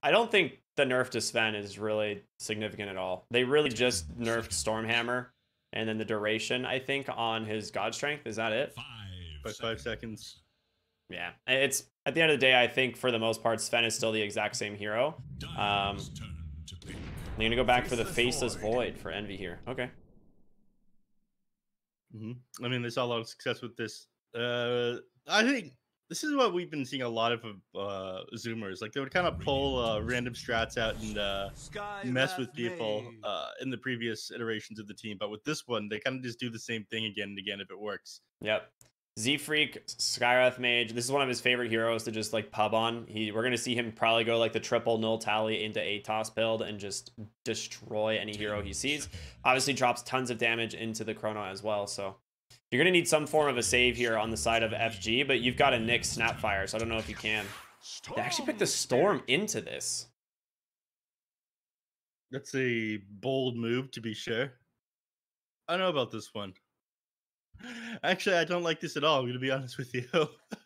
I don't think the nerf to Sven is really significant at all. They really just nerfed Stormhammer, and then the duration, I think, on his God Strength. Is that it? 5 seconds. Yeah, it's at the end of the day, I think for the most part, Sven is still the exact same hero. I'm gonna go back for the Faceless Void for Envy here. Okay. I mean, they saw a lot of success with this. I think this is what we've been seeing a lot of Zoomers. Like they would kind of pull random strats out and mess with people in the previous iterations of the team. But with this one, they kind of just do the same thing again and again if it works. Yep. Z-Freak, Skywrath Mage. This is one of his favorite heroes to just like pub on. We're gonna see him probably go like the triple null tally into ATOS build and just destroy any hero he sees. Obviously drops tons of damage into the Chrono as well, so you're gonna need some form of a save here on the side of FG, but you've got a Nick Snapfire, so I don't know if you can. They actually picked the Storm into this. That's a bold move, to be sure. I don't know about this one. Actually, I don't like this at all. I'm going to be honest with you.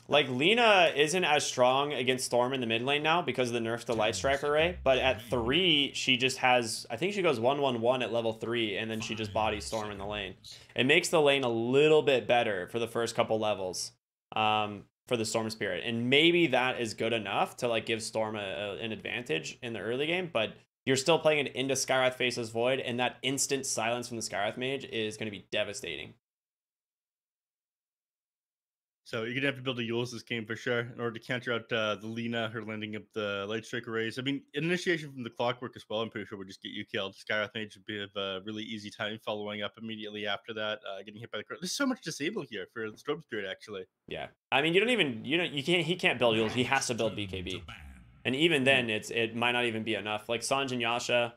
Like, Lina isn't as strong against Storm in the mid lane now because of the nerf to Light Strike Array, but at 3, she just has, I think she goes 1-1-1 at level 3, and then she just bodies Storm in the lane. It makes the lane a little bit better for the first couple levels for the Storm Spirit, and maybe that is good enough to like give Storm an advantage in the early game, but you're still playing it into Skywrath Faceless Void, and that instant silence from the Skywrath Mage is going to be devastating. So you're gonna have to build a Yules this game for sure in order to counter out the Lina, her landing up the Light Strike Arrays. I mean, initiation from the Clockwork as well, I'm pretty sure would just get you killed. Skywrath Mage would be a really easy time following up immediately after that, getting hit by the Chrono. There's so much disable here for the Storm Spirit, actually. Yeah, I mean, he can't build Yules. He has to build BKB, and even then, it might not even be enough. Like Sanj and Yasha.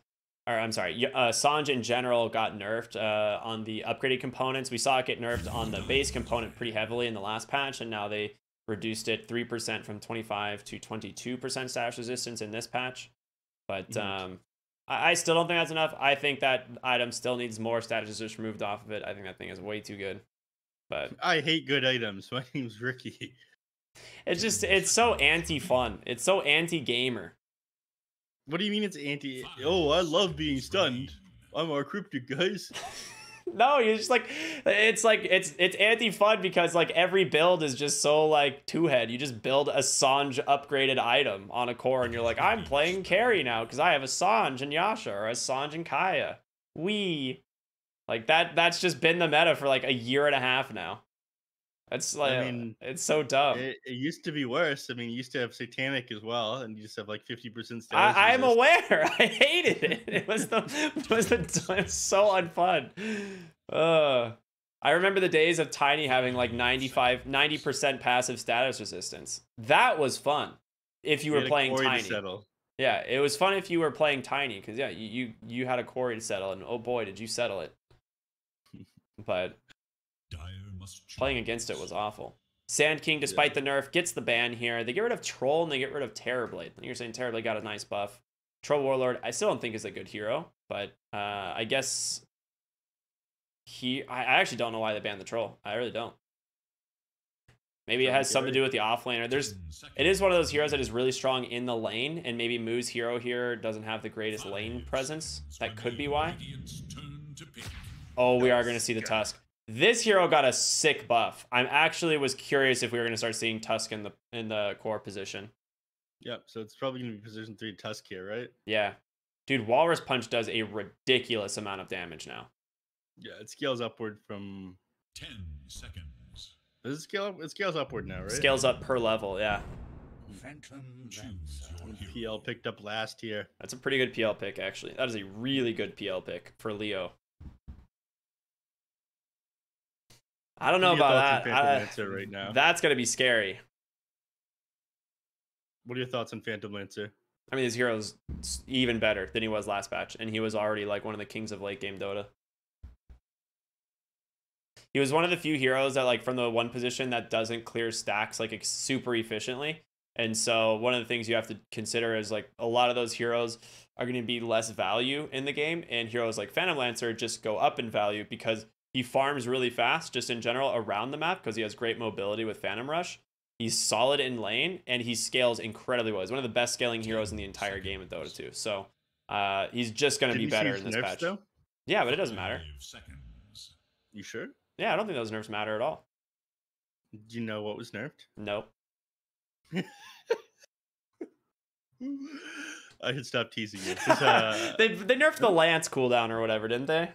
Or I'm sorry, Sanj in general got nerfed on the upgraded components. We saw it get nerfed on the base component pretty heavily in the last patch, and now they reduced it 3% from 25 to 22% status resistance in this patch. But I still don't think that's enough. I think that item still needs more status resistance removed off of it. I think that thing is way too good. But I hate good items. My name's Ricky. It's so anti-fun. It's so anti-gamer. What do you mean it's anti? Oh, I love being stunned. I'm rkryptic, guys. No, you're just like it's anti-fun because like every build is just so like two-head. You just build a Sanj upgraded item on a core and you're like, I'm playing carry now because I have a Sanj and Yasha or a Sanj and Kaya. Like that's just been the meta for like a year and a half now. That's like, I mean, it's so dumb. It used to be worse. I mean, you used to have Satanic as well, and you just have like 50% status. I'm aware. I hated it. It was so unfun. I remember the days of Tiny having like 90% passive status resistance. That was fun if you were playing Tiny. Yeah, it was fun if you were playing Tiny because yeah, you had a quarry to settle, and oh boy, did you settle it. But playing against it was awful. Sand King, despite the nerf, gets the ban here. They get rid of Troll and they get rid of Terrorblade. You're saying Terrorblade got a nice buff. Troll Warlord, I still don't think is a good hero, but I guess I actually don't know why they banned the Troll. I really don't. Maybe it has something to do with the offlaner. It is one of those heroes that is really strong in the lane, and maybe Moo's hero here doesn't have the greatest lane presence. That could be why. Oh, we are going to see the Tusk. This hero got a sick buff. I actually was curious if we were going to start seeing Tusk in the core position. Yep, so it's probably going to be position 3 Tusk here, right? Yeah. Dude, Walrus Punch does a ridiculous amount of damage now. Yeah, it scales upward from 10 seconds. Does it scale up? It scales upward now, right? Scales up per level, yeah. PL picked up last here. That's a pretty good PL pick, actually. That is a really good PL pick for Leo. I don't know about that. Right now. That's going to be scary. What are your thoughts on Phantom Lancer? I mean, his hero's even better than he was last patch, and he was already like one of the kings of late game Dota. He was one of the few heroes that like from the one position that doesn't clear stacks like super efficiently. And so one of the things you have to consider is like a lot of those heroes are going to be less value in the game, and heroes like Phantom Lancer just go up in value because he farms really fast just in general around the map because he has great mobility with Phantom Rush. He's solid in lane, and he scales incredibly well. He's one of the best scaling heroes in the entire game in Dota 2. So he's just going to be better in this patch. Though? Yeah, but it doesn't matter. You sure? Yeah, I don't think those nerfs matter at all. Do you know what was nerfed? Nope. I should stop teasing you. They nerfed the Lance cooldown or whatever, didn't they?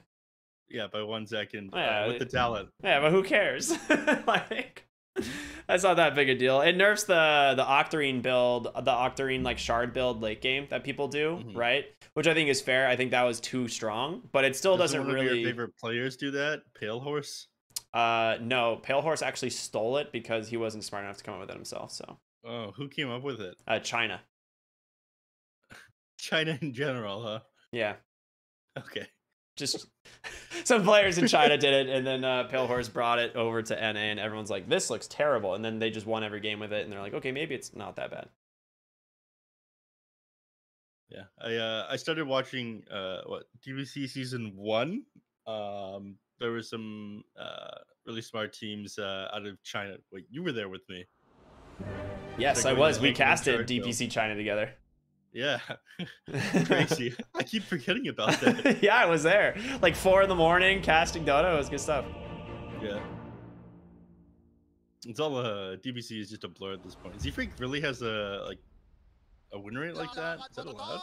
Yeah, by 1 second. Yeah, with the talent. Yeah, but who cares? Like, that's not that big a deal. It nerfs the Octarine build, the Octarine like shard build late game that people do, right? Which I think is fair. I think that was too strong, but it still doesn't really. One of your favorite players do that? Pale Horse? No, Pale Horse actually stole it because he wasn't smart enough to come up with it himself. So. Oh, who came up with it? China. China in general, huh? Yeah. Okay. Just some players in China did it, and then Pale Horse brought it over to NA, and everyone's like, "This looks terrible," and then they just won every game with it, and they're like, "Okay, maybe it's not that bad." Yeah, I started watching DBC season 1. There were some really smart teams out of China. Wait, you were there with me? Yes, I was. We casted DPC China together. Yeah. Crazy. I keep forgetting about that. Yeah, I was there. Like 4 in the morning casting Dota. It was good stuff. Yeah. It's all DBC is just a blur at this point. Z-Freak really has a win rate like that? Is that allowed?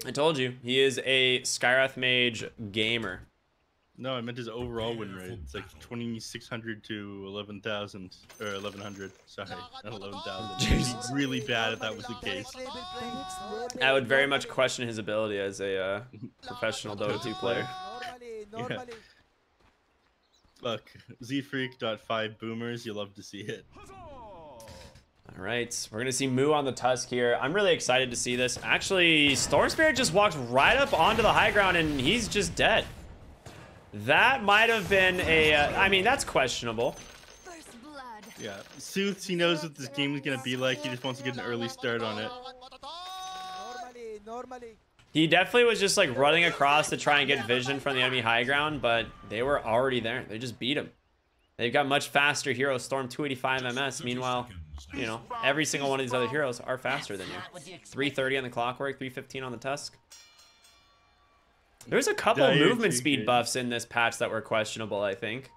I told you, he is a Skywrath Mage gamer. No, I meant his overall win rate. It's like 2,600 to 11,000 or 1,100. Sorry, not 11,000. He's really bad if that was the case. I would very much question his ability as a professional Dota 2 player. Yeah. Look, ZFreak.5 boomers, you love to see it. All right, we're gonna see Moo on the Tusk here. I'm really excited to see this. Actually, Storm Spirit just walks right up onto the high ground and he's just dead. That might have been a, I mean, that's questionable. Yeah, Sooths, he knows what this game is going to be like. He just wants to get an early start on it. He definitely was just like running across to try and get vision from the enemy high ground, but they were already there. They just beat him. They've got much faster heroes, Storm 285 MS. Meanwhile, you know, every single one of these other heroes are faster than you. 330 on the Clockwork, 315 on the Tusk. There's a couple movement speed buffs in this patch that were questionable, I think.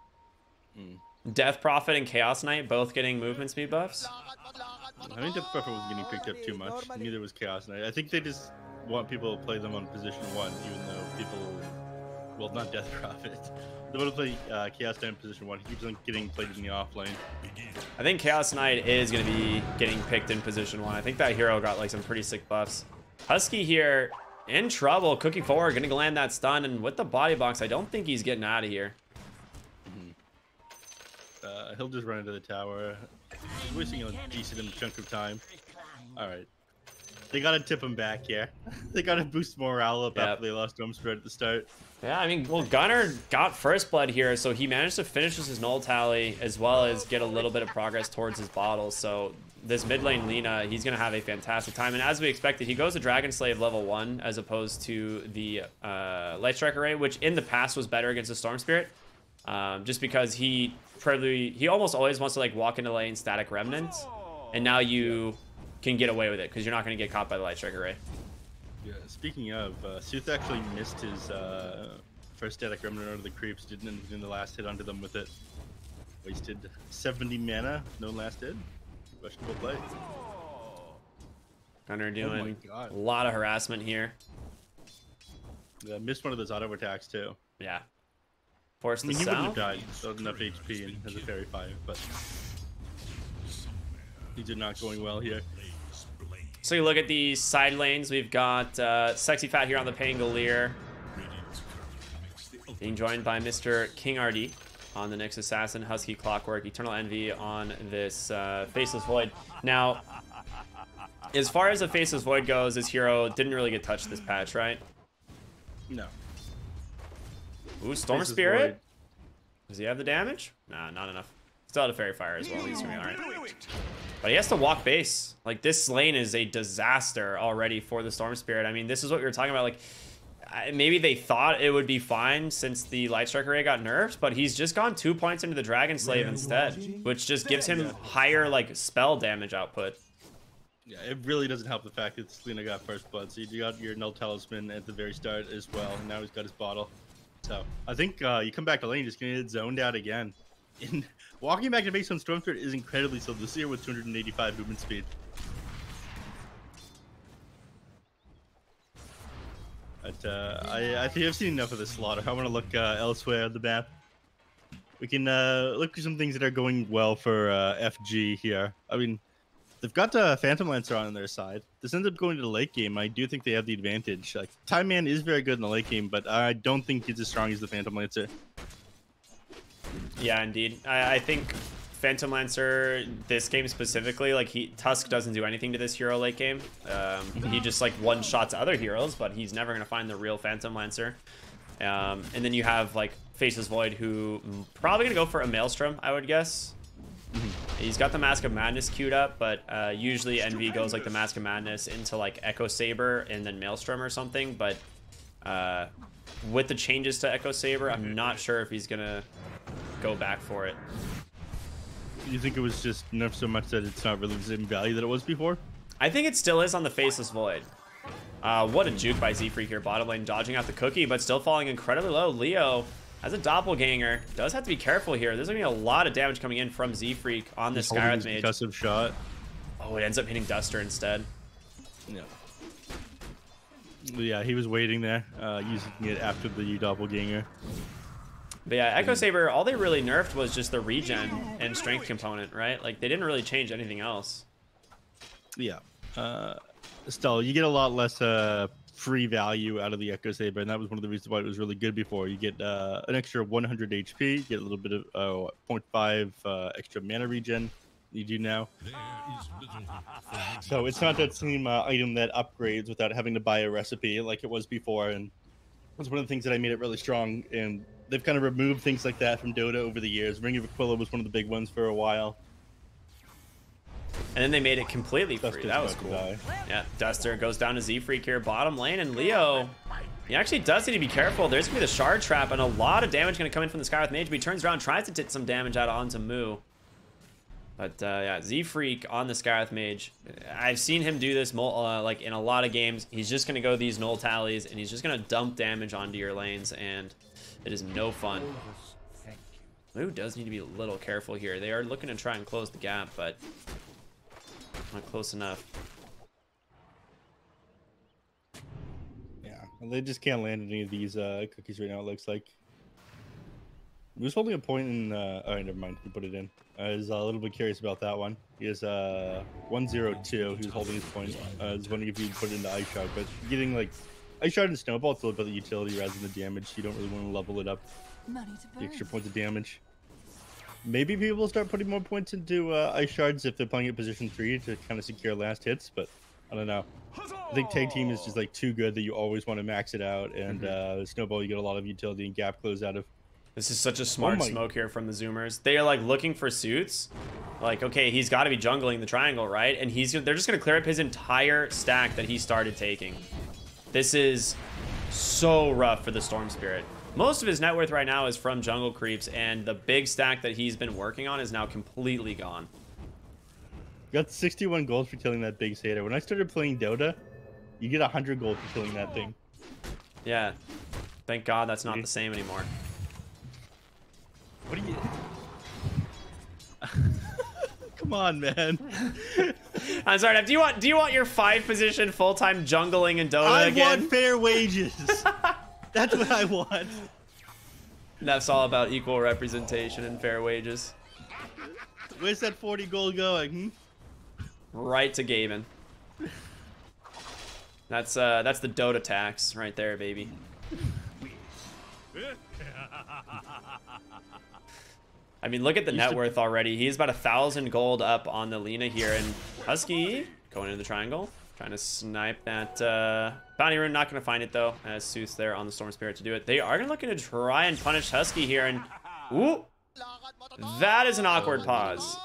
Death Prophet and Chaos Knight both getting movement speed buffs. I think Death Prophet was getting picked up too much. Neither was Chaos Knight. I think they just want people to play them on position 1, even though people... Well, not Death Prophet. They want to play Chaos Knight in position 1. He keeps on getting played in the off lane. I think Chaos Knight is going to be getting picked in position 1. I think that hero got like some pretty sick buffs. Husky here... in trouble, cooking forward, gonna land that stun, and with the body box, I don't think he's getting out of here. He'll just run into the tower. He's wasting a decent chunk of time. Alright. They gotta tip him back here. They gotta boost morale up after they lost Storm Spirit at the start. Yeah, I mean, well, Gunnar got first blood here, so he managed to finish his null tally as well as get a little bit of progress towards his bottles. So this mid lane Lina, he's going to have a fantastic time. And as we expected, he goes to Dragon Slave level 1 as opposed to the Light Strike Array, which in the past was better against the Storm Spirit. Just because he almost always wants to like walk into lane static Remnants, and now you can get away with it because you're not going to get caught by the Light Strike Array. Yeah, speaking of, Sooth actually missed his first static remnant out of the creeps, didn't do the last hit onto them with it. Wasted 70 mana, no last hit. Questionable play. Gunnar doing a lot of harassment here. Yeah, missed one of those auto attacks too. Yeah. Forced the he wouldn't have south. died. Still enough HP and has a fairy 5, but these are not going well here. So you look at the side lanes, we've got Sexy Fat here on the Pangolier, being joined by Mr. King RD on the Nyx Assassin, Husky Clockwork, Eternal Envy on this Faceless Void. Now, as far as the Faceless Void goes, this hero didn't really get touched this patch, right? No. Ooh, Storm Spirit? Does he have the damage? Nah, not enough. Still had a Fairy Fire as well. He's gonna be alright. But he has to walk base. Like, this lane is a disaster already for the Storm Spirit. I mean, this is what we were talking about. Like, maybe they thought it would be fine since the Light Strike array got nerfed, but he's just gone 2 points into the Dragon Slave instead, which just gives him higher like spell damage output. Yeah, it really doesn't help the fact that Selena got first blood. So you got your null talisman at the very start as well, and now he's got his bottle. So I think you come back to lane, just gonna get zoned out again. And walking back to base on Storm Spirit is incredibly slow this year with 285 movement speed. But I think I've seen enough of this slaughter. I want to look elsewhere on the map. We can look at some things that are going well for FG here. I mean, they've got Phantom Lancer on their side. This ends up going to the late game. I do think they have the advantage. Like, Time Man is very good in the late game, but I don't think he's as strong as the Phantom Lancer. Yeah, indeed. I think Phantom Lancer, this game specifically, like Tusk doesn't do anything to this hero late game. He just like one-shots other heroes, but he's never going to find the real Phantom Lancer. And then you have like Faceless Void, who probably going to go for a Maelstrom, I would guess. He's got the Mask of Madness queued up, but usually NV goes like the Mask of Madness into like Echo Saber and then Maelstrom or something. But with the changes to Echo Saber, I'm not sure if he's going to go back for it. You think it was just nerfed so much that it's not really the same value that it was before? I think it still is on the Faceless Void. What a juke by Z-Freak here. Bottom lane dodging out the cookie, but still falling incredibly low. Leo has a doppelganger. Does have to be careful here. There's going to be a lot of damage coming in from Z-Freak on this Skywrath Mage. Concussive shot. Oh, it ends up hitting Duster instead. Yeah. Yeah, he was waiting there, using it after the doppelganger. But yeah, Echo Saber, all they really nerfed was just the regen and strength component, right? Like, they didn't really change anything else. Yeah. Still, you get a lot less free value out of the Echo Saber, and that was one of the reasons why it was really good before. You get an extra 100 HP, you get a little bit of 0.5 extra mana regen. You do now. So it's not that same item that upgrades without having to buy a recipe like it was before, and that's one of the things that I made it really strong. And they've kind of removed things like that from Dota over the years. Ring of Aquila was one of the big ones for a while. And then they made it completely free. That was cool. Yeah, Duster goes down to Z-Freak here, bottom lane, and Leo, he actually does need to be careful. There's going to be the Shard Trap, and a lot of damage going to come in from the Skywrath Mage, but he turns around, tries to get some damage out onto Moo. But yeah, Z-Freak on the Skywrath Mage. I've seen him do this like in a lot of games. He's just going to go these null tallies, and he's just going to dump damage onto your lanes, and it is no fun. Moo does need to be a little careful here. They are looking to try and close the gap, but not close enough. Yeah, they just can't land any of these cookies right now, it looks like. He was holding a point in... oh, never mind. He put it in. I was a little bit curious about that one. He has 102. He was holding his point. I was wondering if you put it into Ice Shard, but getting like... Ice Shard and Snowball, it's a little bit of the utility rather than the damage. You don't really want to level it up. The extra points of damage. Maybe people will start putting more points into Ice Shards if they're playing at position 3 to kind of secure last hits, but I don't know. I think Tag Team is just like too good that you always want to max it out, and Snowball you get a lot of utility and gap close out of. This is such a smart smoke here from the Zoomers. They are like looking for suits. Like, okay, he's got to be jungling the triangle, right? And they're just going to clear up his entire stack that he started taking. This is so rough for the Storm Spirit. Most of his net worth right now is from jungle creeps, and the big stack that he's been working on is now completely gone. Got 61 gold for killing that big Satyr. When I started playing Dota, you get 100 gold for killing that thing. Yeah. Thank God that's not the same anymore. What are you... Come on, man. I'm sorry, do you want your 5-position full-time jungling in Dota again? I want fair wages. That's what I want. That's all about equal representation and fair wages. Where's that 40 gold going? Right to Gaben. That's the Dota tax right there, baby. I mean, look at the net worth already. He's about 1,000 gold up on the Lina here, and Husky going into the triangle, trying to snipe that bounty rune. Not going to find it though, as Sooth's there on the Storm Spirit to do it. They are looking to try and punish Husky here, and ooh, that is an awkward pause.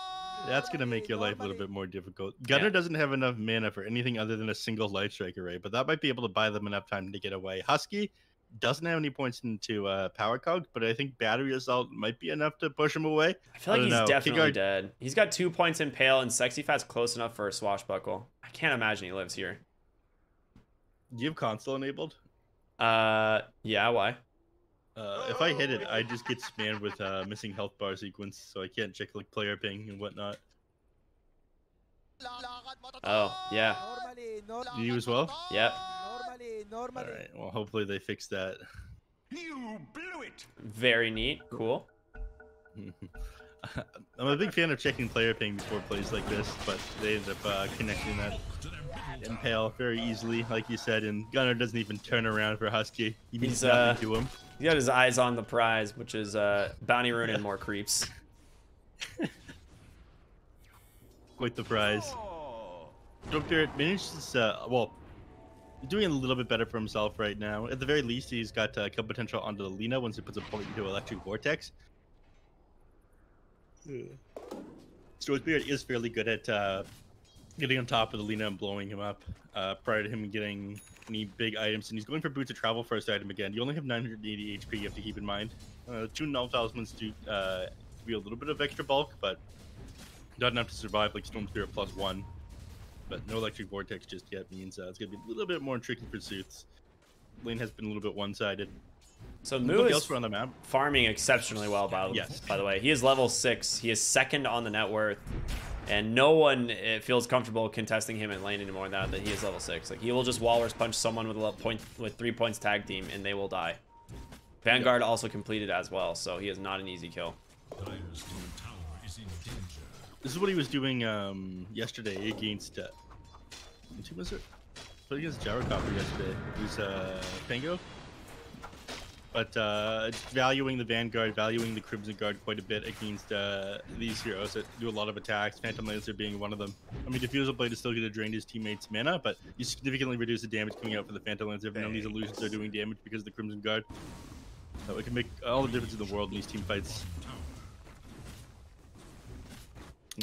That's gonna make your life a little bit more difficult. Gunner doesn't have enough mana for anything other than a single life strike array, but that might be able to buy them enough time to get away. Husky doesn't have any points into power cog, but I think battery assault might be enough to push him away. I feel like he's definitely dead. He's got 2 points in pale, and Sexy Fat's close enough for a swashbuckle. I can't imagine he lives here. Do you have console enabled? Yeah, why? If I hit it, I just get spammed with missing health bar sequence, so I can't check like player ping and whatnot. Oh, yeah. You as well? Yep. Alright, well hopefully they fix that. You blew it. Very neat. Cool. I'm a big fan of checking player ping before plays like this, but they end up connecting that impale very easily, like you said, and Gunner doesn't even turn around for Husky. He means nothing to him. He's got his eyes on the prize, which is bounty rune and more creeps. Quite the prize. Doctor manages, well, doing a little bit better for himself right now. At the very least, he's got kill potential onto the Lina once he puts a point into Electric Vortex. Storm Spirit is fairly good at getting on top of the Lina and blowing him up prior to him getting any big items. And he's going for Boots of Travel first item again. You only have 980 HP, you have to keep in mind. 2 null talismans do be a little bit of extra bulk, but not enough to survive like Storm Spirit +1. But no Electric Vortex just yet means it's going to be a little bit more tricky pursuits. Lane has been a little bit one-sided. So Moo is on the map. farming exceptionally well, by the way. He is level 6. He is second on the net worth. And no one feels comfortable contesting him in lane anymore now that he is level 6. Like, he will just walrus punch someone with 3 points tag team, and they will die. Vanguard also completed as well, so he is not an easy kill. This is what he was doing yesterday against who was it? Played against Gyrocopter yesterday. It was Pango. But valuing the Vanguard, valuing the Crimson Guard quite a bit against these heroes that do a lot of attacks, Phantom Lancer being one of them. I mean, Diffusal Blade is still going to drain his teammates' mana, but you significantly reduce the damage coming out for the Phantom Lancer. None of these illusions are doing damage because of the Crimson Guard. So it can make all the difference in the world in these team fights.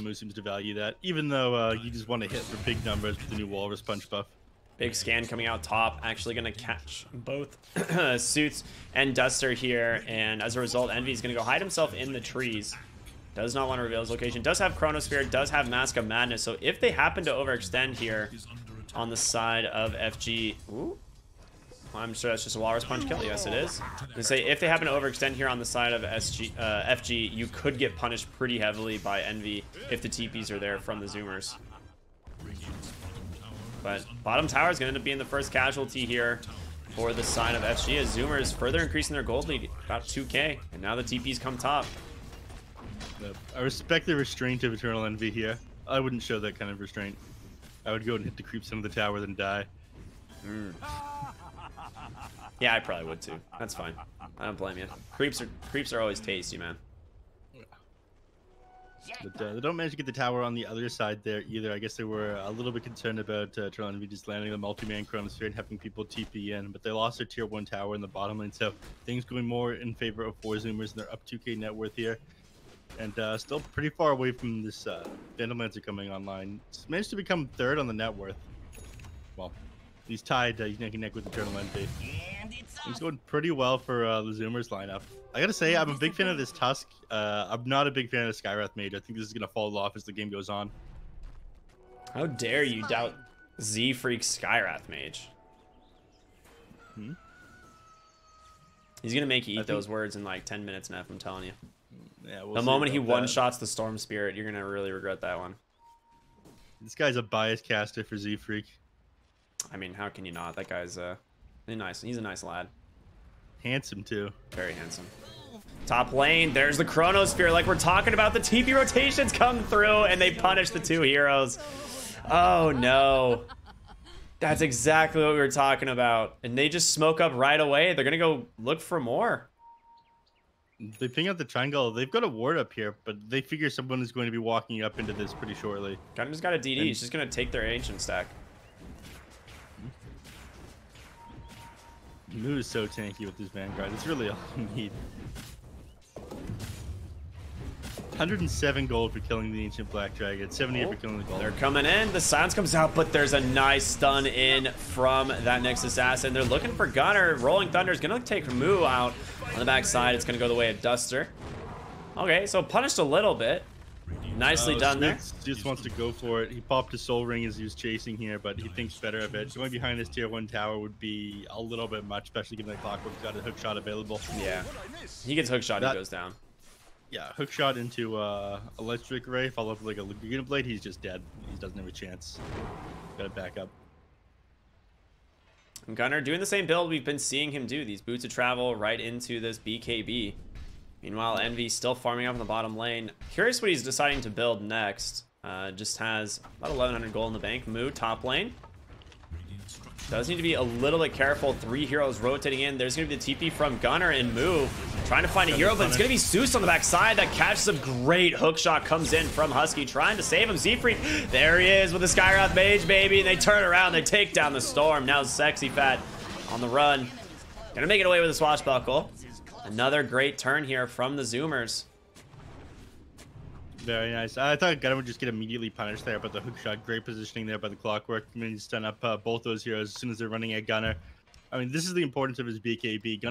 Moose seems to value that, even though you just want to hit for big numbers with the new Walrus Punch buff. Big scan coming out top, actually going to catch both Suits and Duster here, and as a result, Envy is going to go hide himself in the trees. Does not want to reveal his location. Does have Chronosphere, does have Mask of Madness, so if they happen to overextend here on the side of FG... Ooh. I'm sure that's just a Walrus Punch kill. Yes, it is. To say, if they happen to overextend here on the side of FG, you could get punished pretty heavily by Envy if the TPs are there from the Zoomers. But bottom tower is going to end up being the first casualty here for the side of FG as Zoomers further increasing their gold lead, about 2k, and now the TPs come top. I respect the restraint of Eternal Envy here. I wouldn't show that kind of restraint. I would go and hit the creeps into the tower, then die. Yeah, I probably would too. That's fine. I don't blame you. Creeps are always tasty, man. But they don't manage to get the tower on the other side there either. I guess they were a little bit concerned about Eternal Envy just landing the multi-man Chronosphere and having people TP in, but they lost their tier 1 tower in the bottom lane, so things going more in favor of 4 Zoomers, and they're up 2k net worth here. And still pretty far away from this Phantom Lancer coming online. He's managed to become 3rd on the net worth. Well, he's tied neck and neck with Eternal Envy. He's going pretty well for the Zoomers lineup. I gotta say, I'm a big fan of this Tusk. I'm not a big fan of Skywrath Mage. I think this is gonna fall off as the game goes on. How dare you doubt Z-Freak Skywrath Mage? He's gonna make you eat those words in like 10 minutes, Neff, I'm telling you. Yeah, we'll the moment he one-shots the Storm Spirit, you're gonna really regret that one. This guy's a bias caster for Z-Freak. I mean, how can you not? That guy's nice. He's a nice lad. Handsome too. Very handsome. Top lane, there's the Chronosphere. Like we're talking about, the TP rotations come through and they punish the 2 heroes. Oh no. That's exactly what we were talking about. And they just smoke up right away. They're gonna go look for more. They ping out the triangle. They've got a ward up here, but they figure someone is going to be walking up into this pretty shortly. Kind of just got a DD. He's just gonna take their ancient stack. Moo is so tanky with this Vanguard. It's really all you need. 107 gold for killing the Ancient Black Dragon. 78 for killing the gold. They're coming in. The silence comes out, but there's a nice stun in from that next assassin. They're looking for Gunner. Rolling Thunder is going to take Moo out on the backside. It's going to go the way of Duster. Okay, so punished a little bit. Nicely done there. Just wants to go for it. He popped his soul ring as he was chasing here, but he thinks better of it. Going behind his tier 1 tower would be a little bit much, especially given that Clockwork's got a hook shot available. Yeah. He gets hook shot, he goes down. Yeah, hook shot into electric ray, followed up with like a Laguna blade. He's just dead. He doesn't have a chance. Got to back up. And Gunner doing the same build we've been seeing him do. These boots of travel right into this BKB. Meanwhile, Envy still farming up in the bottom lane. Curious what he's deciding to build next. Just has about 1,100 gold in the bank. Moo top lane. Does need to be a little bit careful. 3 heroes rotating in. There's going to be the TP from Gunner and Moo. Trying to find a hero, but it's going to be Zeus on the backside that catches a great hook shot. Comes in from Husky, trying to save him. Zfreak, there he is with the Skywrath Mage, baby. And they turn around, they take down the Storm. Now Sexy Fat on the run. Gonna make it away with a swashbuckle. Another great turn here from the Zoomers. Very nice. I thought Gunner would just get immediately punished there, but the hook shot, great positioning there by the Clockwork. I mean, he's stun up both those heroes as soon as they're running at Gunner. I mean, this is the importance of his BKB.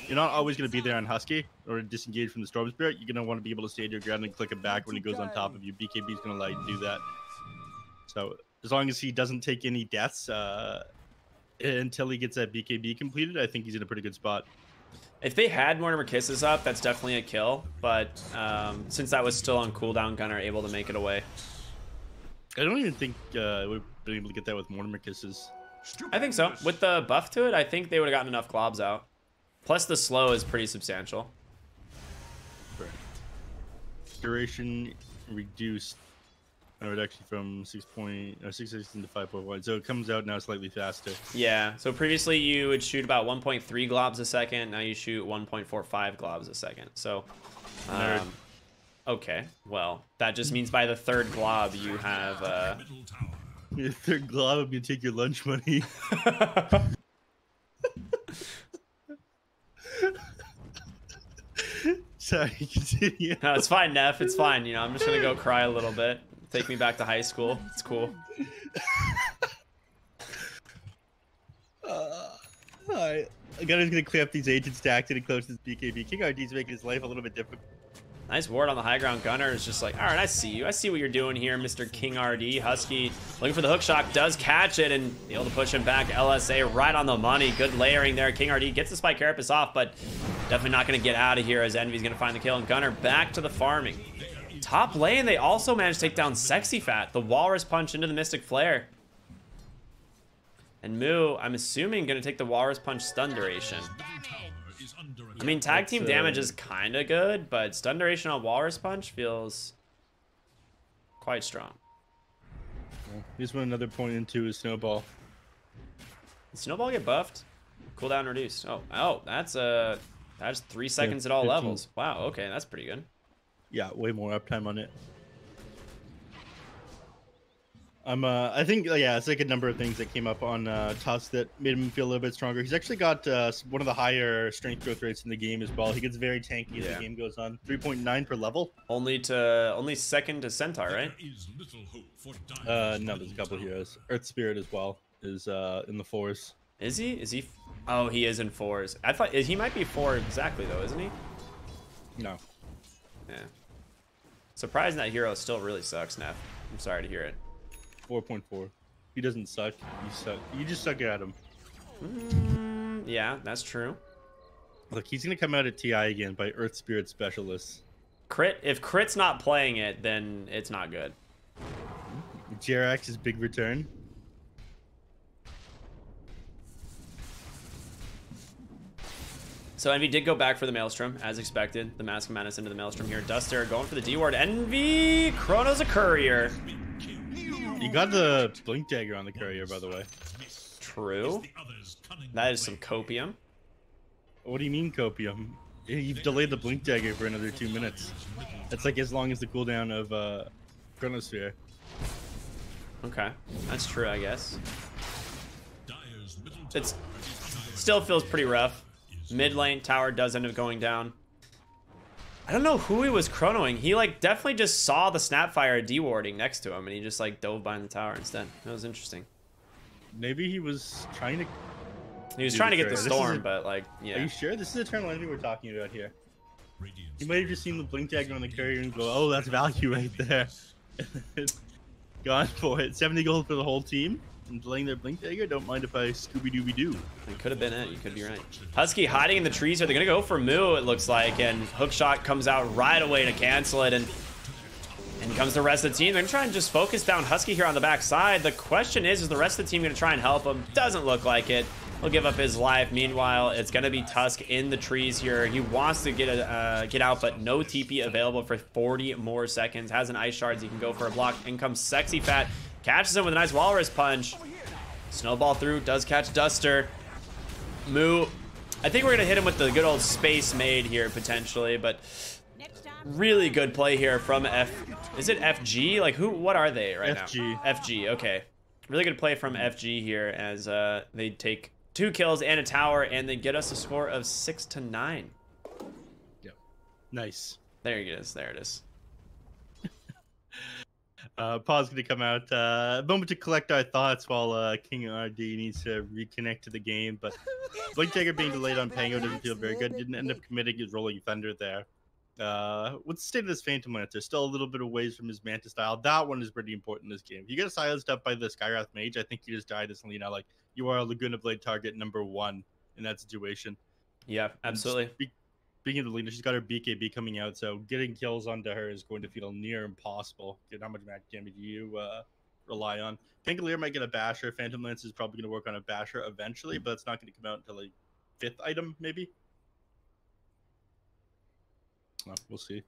You're not always going to be there on Husky or disengage from the Storm Spirit. You're going to want to be able to stay to your ground and click it back when he goes on top of you. BKB is going to allow you to do that. So as long as he doesn't take any deaths until he gets that BKB completed, I think he's in a pretty good spot. If they had Mortimer Kisses up, that's definitely a kill. But since that was still on cooldown, Gunner able to make it away. I don't even think we've been able to get that with Mortimer Kisses. I think so. With the buff to it, I think they would have gotten enough globs out. Plus the slow is pretty substantial. Correct. Duration reduced. Reduction from 6.16 to 5.1, so it comes out now slightly faster. Yeah, so previously you would shoot about 1.3 globs a second. Now you shoot 1.45 globs a second. So, okay, well, that just means by the 3rd glob you have... Your 3rd glob would be to take your lunch money. Sorry, continue. No, it's fine, Neff. It's fine. You know, I'm just gonna go cry a little bit. Take me back to high school. It's cool. Alright. Gunner's gonna clear up these agent stacks and close this BKB. King RD's making his life a little bit difficult. Nice ward on the high ground. Gunner is just like, all right, I see you. I see what you're doing here, Mr. King RD. Husky looking for the hook shot, does catch it and able to push him back. LSA right on the money. Good layering there. King RD gets the Spike Carapace off, but definitely not going to get out of here as Envy's going to find the kill. And Gunner back to the farming. Top lane, they also managed to take down Sexy Fat. The Walrus Punch into the Mystic Flare. And Moo, I'm assuming, going to take the Walrus Punch stun duration. I mean, tag team damage is kind of good, but stun duration on Walrus Punch feels quite strong. Just want another point into his Snowball. Did Snowball get buffed? Cooldown reduced. Oh, that's 3 seconds at all 15. levels. Wow, okay, that's pretty good. Yeah, way more uptime on it. I think, yeah, it's like a number of things that came up on Tusk that made him feel a little bit stronger. He's actually got one of the higher strength growth rates in the game as well. He gets very tanky as the game goes on. 3.9 per level. Only second to Centaur, right? No, there's a couple of heroes. Earth Spirit as well is in the 4s. Is he? Is he? Oh, he is in 4s. I thought he might be 4 exactly though, isn't he? No. Yeah. Surprising that hero still really sucks, Neff. I'm sorry to hear it. 4.4. He doesn't suck. You suck. You just suck at him. Yeah, that's true. Look, he's gonna come out at TI again by Earth Spirit Specialists. Crit. If Crit's not playing it, then it's not good. Jerax's big return. So Envy did go back for the Maelstrom, as expected. The Mask of Madness into the Maelstrom here. Duster going for the D-ward. Envy! Chrono's a courier. You got the Blink Dagger on the courier, by the way. True. That is some copium. What do you mean copium? You've delayed the Blink Dagger for another 2 minutes. That's like as long as the cooldown of Chronosphere. Okay, that's true, I guess. It still feels pretty rough. Mid lane tower does end up going down. I don't know who he was chronoing. He like definitely just saw the Snapfire dewarding next to him, and he just like dove behind the tower instead. That was interesting. Maybe he was trying to. He was trying to get the storm, but like, yeah. Are you sure this is Eternal Envy we're talking about here? You might have just seen the blink tag on the courier and go, "Oh, that's value right there." Gone for it. 70 gold for the whole team. And delaying their blink dagger. Don't mind if I Scooby-Dooby-Doo. It could have been it. You could be right. Husky hiding in the trees here. They're gonna go for Moo, it looks like, and Hookshot comes out right away to cancel it, and comes the rest of the team. They're gonna try and just focus down Husky here on the backside. The question is the rest of the team gonna try and help him? Doesn't look like it. He'll give up his life. Meanwhile, it's gonna be Tusk in the trees here. He wants to get out, but no TP available for 40 more seconds. Has an ice shards. He can go for a block. In comes Sexy Fat. Catches him with a nice walrus punch. Snowball through. Does catch Duster. Moo. I think we're gonna hit him with the good old Space Maid here potentially, but really good play here from Is it FG? Like who? What are they right now? FG. Okay. Really good play from FG here as they take 2 kills and a tower, and they get us a score of 6-9. Yep. Nice. There it is. There it is. Paul's going to come out. A moment to collect our thoughts while King RD needs to reconnect to the game. But Blink Dagger being delayed on Pango doesn't feel very good. Didn't end up committing his Rolling Thunder there. What's the state of this Phantom Lancer? Still a little bit of ways from his Manta style. That one is pretty important in this game. If you get silenced up by the Skywrath Mage, I think you just died as Lina. Like, you are a Laguna Blade target #1 in that situation. Yeah, absolutely. Speaking of the Lina, she's got her BKB coming out, so getting kills onto her is going to feel near impossible. How much max damage do you rely on? Pangolier might get a Basher. Phantom Lance is probably going to work on a Basher eventually, but it's not going to come out until like 5th item, maybe. Oh, we'll see.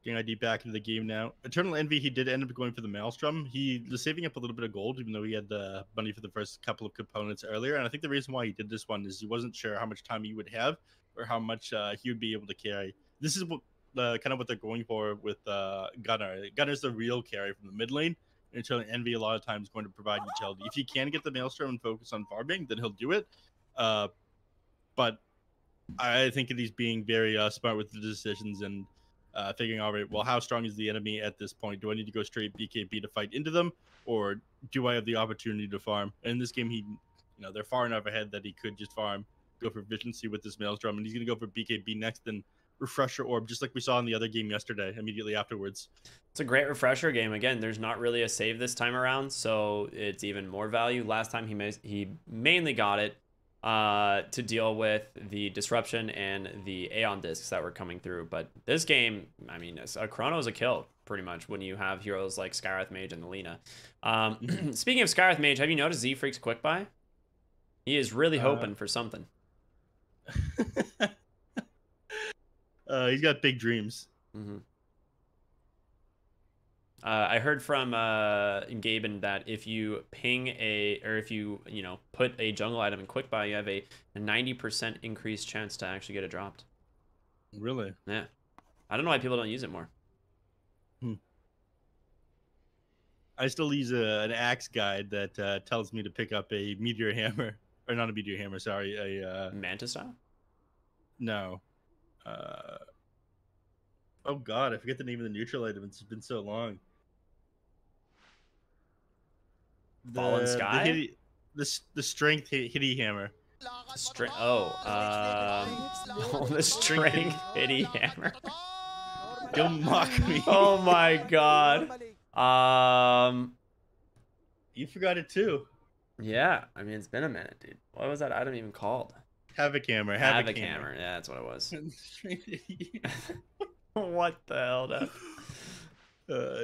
Getting ID back into the game now. Eternal Envy, he did end up going for the Maelstrom. He was saving up a little bit of gold, even though he had the money for the first couple of components earlier. And I think the reason why he did this one is he wasn't sure how much time he would have or how much he would be able to carry. This is what kind of what they're going for with Gunnar. Gunnar's the real carry from the mid lane. And Eternal Envy a lot of times going to provide utility. If he can get the Maelstrom and focus on farming, then he'll do it. But I think he's being very smart with the decisions and figuring, all right, well, how strong is the enemy at this point? Do I need to go straight BKB to fight into them, or do I have the opportunity to farm? And in this game, they're far enough ahead that he could just farm, go for efficiency with this Maelstrom, and he's going to go for BKB next and Refresher Orb, just like we saw in the other game yesterday, immediately afterwards. It's a great Refresher game. Again, there's not really a save this time around, so it's even more value. Last time he mainly got it to deal with the disruption and the Aeon discs that were coming through. But this game, I mean, a Chrono is a kill pretty much when you have heroes like Skywrath Mage and the Lina. Speaking of Skywrath Mage, have you noticed Z-Freak's quick buy? He is really hoping for something. He's got big dreams. Mm-hmm. I heard from Gaben that if you ping if you put a jungle item in quick buy, you have a 90% increased chance to actually get it dropped. Really? Yeah. I don't know why people don't use it more. I still use an axe guide that tells me to pick up a meteor hammer, or not a meteor hammer. Sorry, a Manta style. No. Oh God, I forget the name of the neutral item. It's been so long. Fallen Sky? The strength hitty hammer. The strength hitty hammer. Don't mock me. Oh my God. You forgot it too. Yeah, I mean, it's been a minute, dude. What was that item even called? Havoc hammer. Havoc hammer. Yeah, that's what it was. What the hell, dude?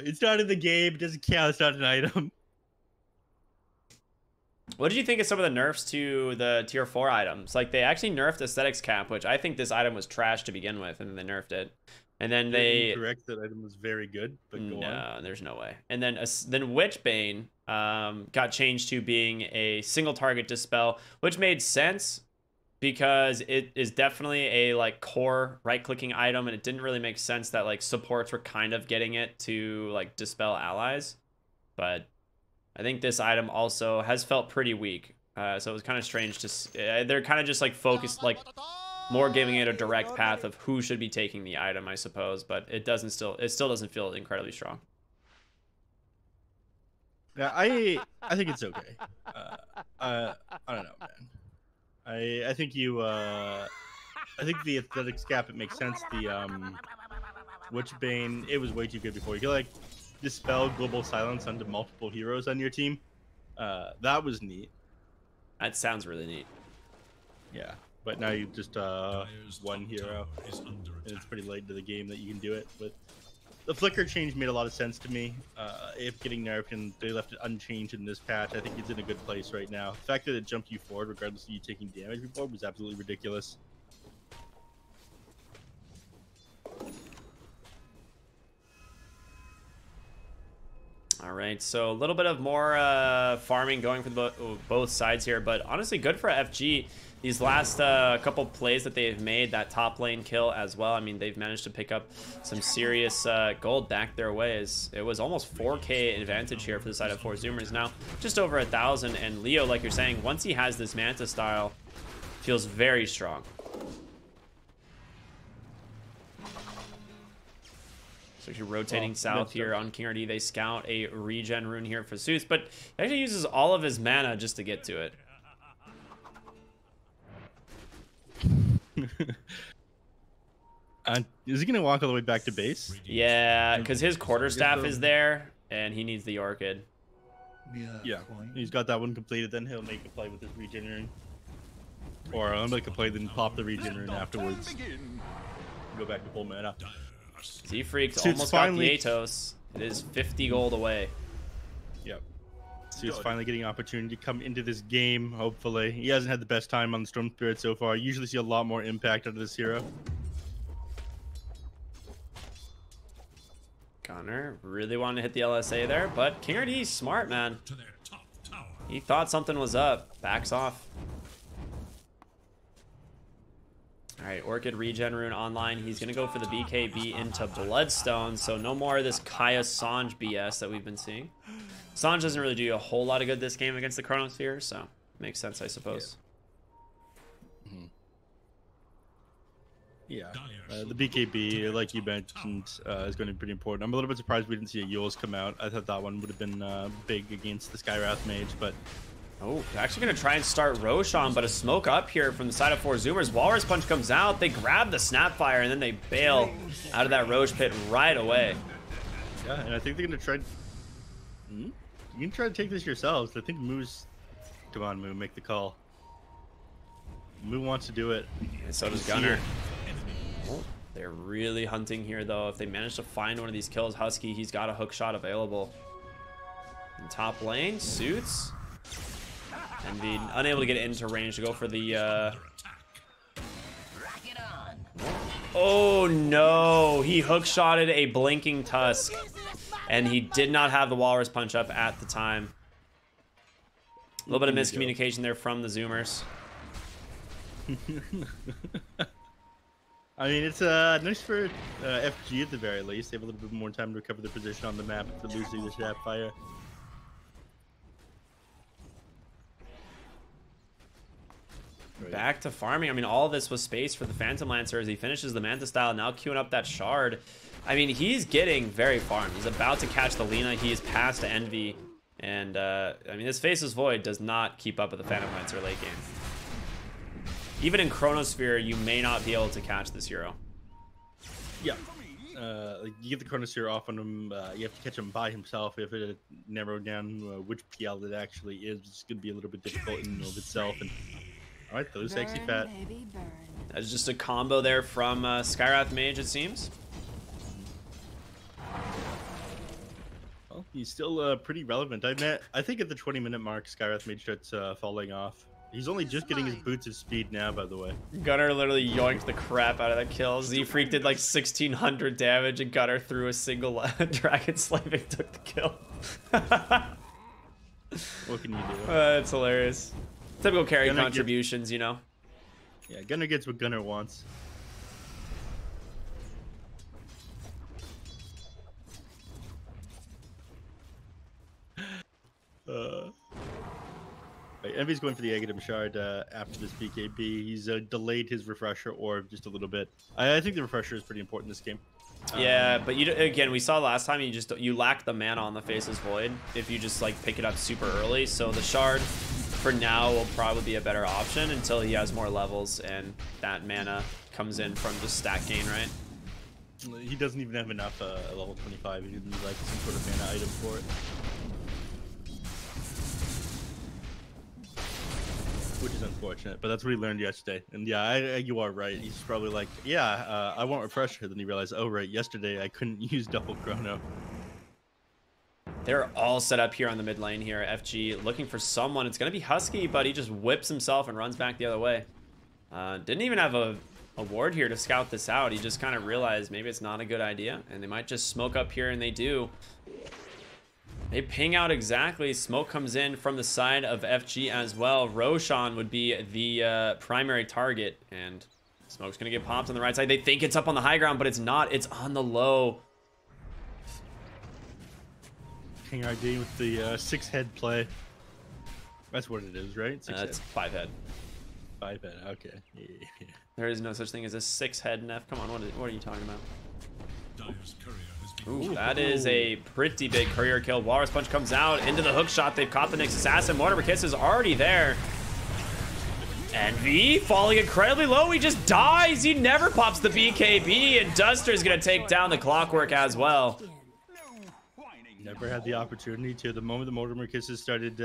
It's not in the game. It doesn't count. It's not an item. What did you think of some of the nerfs to the tier 4 items? Like, they actually nerfed aesthetics cap, which I think this item was trash to begin with, and then they nerfed it. And then correct, that item was very good, but go on. No, there's no way. And then Witchbane got changed to being a single target dispel, which made sense because it is definitely a like core right-clicking item, and it didn't really make sense that like supports were kind of getting it to like dispel allies. But I think this item also has felt pretty weak. So it was kind of strange to they're kind of just like focused, like more giving it a direct path of who should be taking the item, I suppose. But it still doesn't feel incredibly strong. Yeah, I think it's okay. I don't know, man. I think the athletics gap, it makes sense. The Witchbane, it was way too good before. You could like dispel global silence onto multiple heroes on your team. That was neat. That sounds really neat. Yeah, but now you just one hero, and it's pretty late into the game that you can do it with. The flicker change made a lot of sense to me. If getting nerfed and they left it unchanged in this patch, I think it's in a good place right now. The fact that it jumped you forward regardless of you taking damage before was absolutely ridiculous. All right, so a little bit of more farming going for both sides here, but honestly good for FG. These last couple plays that they've made, that top lane kill as well, I mean, they've managed to pick up some serious gold back their ways. It was almost 4K advantage here for the side of 4Zoomers. Now, just over 1,000, and Leo, like you're saying, once he has this Manta style, feels very strong. So actually rotating south here on King RD. They scout a regen rune here for Zeus, but he actually uses all of his mana just to get to it. Is he gonna walk all the way back to base? Yeah, because his quarterstaff is there, and he needs the Orchid. Yeah, he's got that one completed. Then he'll make a play with his regen rune, or I'll make a play then pop the regen rune afterwards. Go back to full mana. Z-Freak almost got the Atos. It is 50 gold away. Yep. So he's finally getting an opportunity to come into this game, hopefully. He hasn't had the best time on the Storm Spirit so far. I usually see a lot more impact out of this hero. Gunnar really wanted to hit the LSA there, but King RD's smart, man. He thought something was up. Backs off. All right, Orchid regen rune online. He's going to go for the BKB into Bloodstone, so no more of this Kaya Sange BS that we've been seeing. Sange doesn't really do a whole lot of good this game against the Chronosphere, so makes sense, I suppose. Yeah, the BKB, like you mentioned, is going to be pretty important. I'm a little bit surprised we didn't see a Yules come out. I thought that one would have been big against the Skywrath Mage, but... Oh, they're actually going to try and start Roshan, but a smoke up here from the side of 4Zoomers. Walrus Punch comes out. They grab the Snapfire, and then they bail out of that Roche Pit right away. Yeah, and I think they're going to try... You can try to take this yourselves. I think Moo's... Come on, Moo, make the call. Moo wants to do it. And so does Gunnar. Oh, they're really hunting here, though. If they manage to find one of these kills, Husky, he's got a hook shot available. In top lane, Suits... And being unable to get into range to go for the oh no, he hook-shotted a blinking Tusk, and he did not have the Walrus Punch up at the time. A little bit of miscommunication there from the Zoomers. I mean, it's nice for FG at the very least. They have a little bit more time to recover their position on the map after losing the Snapfire. Back to farming. I mean, all of this was space for the Phantom Lancer as he finishes the Manta style, now queuing up that shard. I mean, he's getting very farmed. He's about to catch the Lina. He is past Envy. And, I mean, this Faceless Void does not keep up with the Phantom Lancer late game. Even in Chronosphere, you may not be able to catch this hero. Yeah. You get the Chronosphere off on him, you have to catch him by himself. If it narrowed down which PL it actually is, it's going to be a little bit difficult in and of itself. And all right, those sexy fat. That's just a combo there from Skywrath Mage, it seems. Well, he's still pretty relevant. I think at the 20-minute mark, Skywrath Mage starts falling off. He's only just getting his boots of speed now, by the way. Gunnar literally yoinked the crap out of that kill. Z-Freak did like 1,600 damage, and Gunnar threw a single Dragon Slave and took the kill. What can you do? It's hilarious. Typical carry Gunnar contributions, you know? Yeah, Gunnar gets what Gunnar wants. Right, Envy's going for the Aghanim Shard after this BKB. He's delayed his refresher orb just a little bit. I think the refresher is pretty important in this game. Yeah, but again, we saw last time you lack the mana on the Faceless Void if you just like pick it up super early. So the shard for now will probably be a better option until he has more levels and that mana comes in from just stat gain, right? He doesn't even have enough at level 25. He didn't need like some sort of mana item for it. Which is unfortunate, but that's what he learned yesterday. And yeah, you are right. He's probably like, yeah, I want refresher. Then he realized, oh right, yesterday I couldn't use double chrono. They're all set up here on the mid lane here. FG looking for someone. It's gonna be Husky, but he just whips himself and runs back the other way. Didn't even have a ward here to scout this out. He just kind of realized maybe it's not a good idea, and they might just smoke up here, and they do. They ping out exactly. Smoke comes in from the side of FG as well. Roshan would be the primary target, and Smoke's gonna get popped on the right side. They think it's up on the high ground, but it's not. It's on the low. King RD with the 6-head play. That's what it is, right? It's 5-head. 5-head, okay. Yeah. There is no such thing as a 6-head neph. Come on, what are you talking about? Ooh, that is a pretty big courier kill. Walrus Punch comes out into the hook shot. They've caught the Nyx Assassin. Mortimer Kiss is already there. Envy falling incredibly low. He just dies. He never pops the BKB, and Duster's gonna take down the Clockwork as well. Never had the opportunity to. The moment the Mortimer Kisses started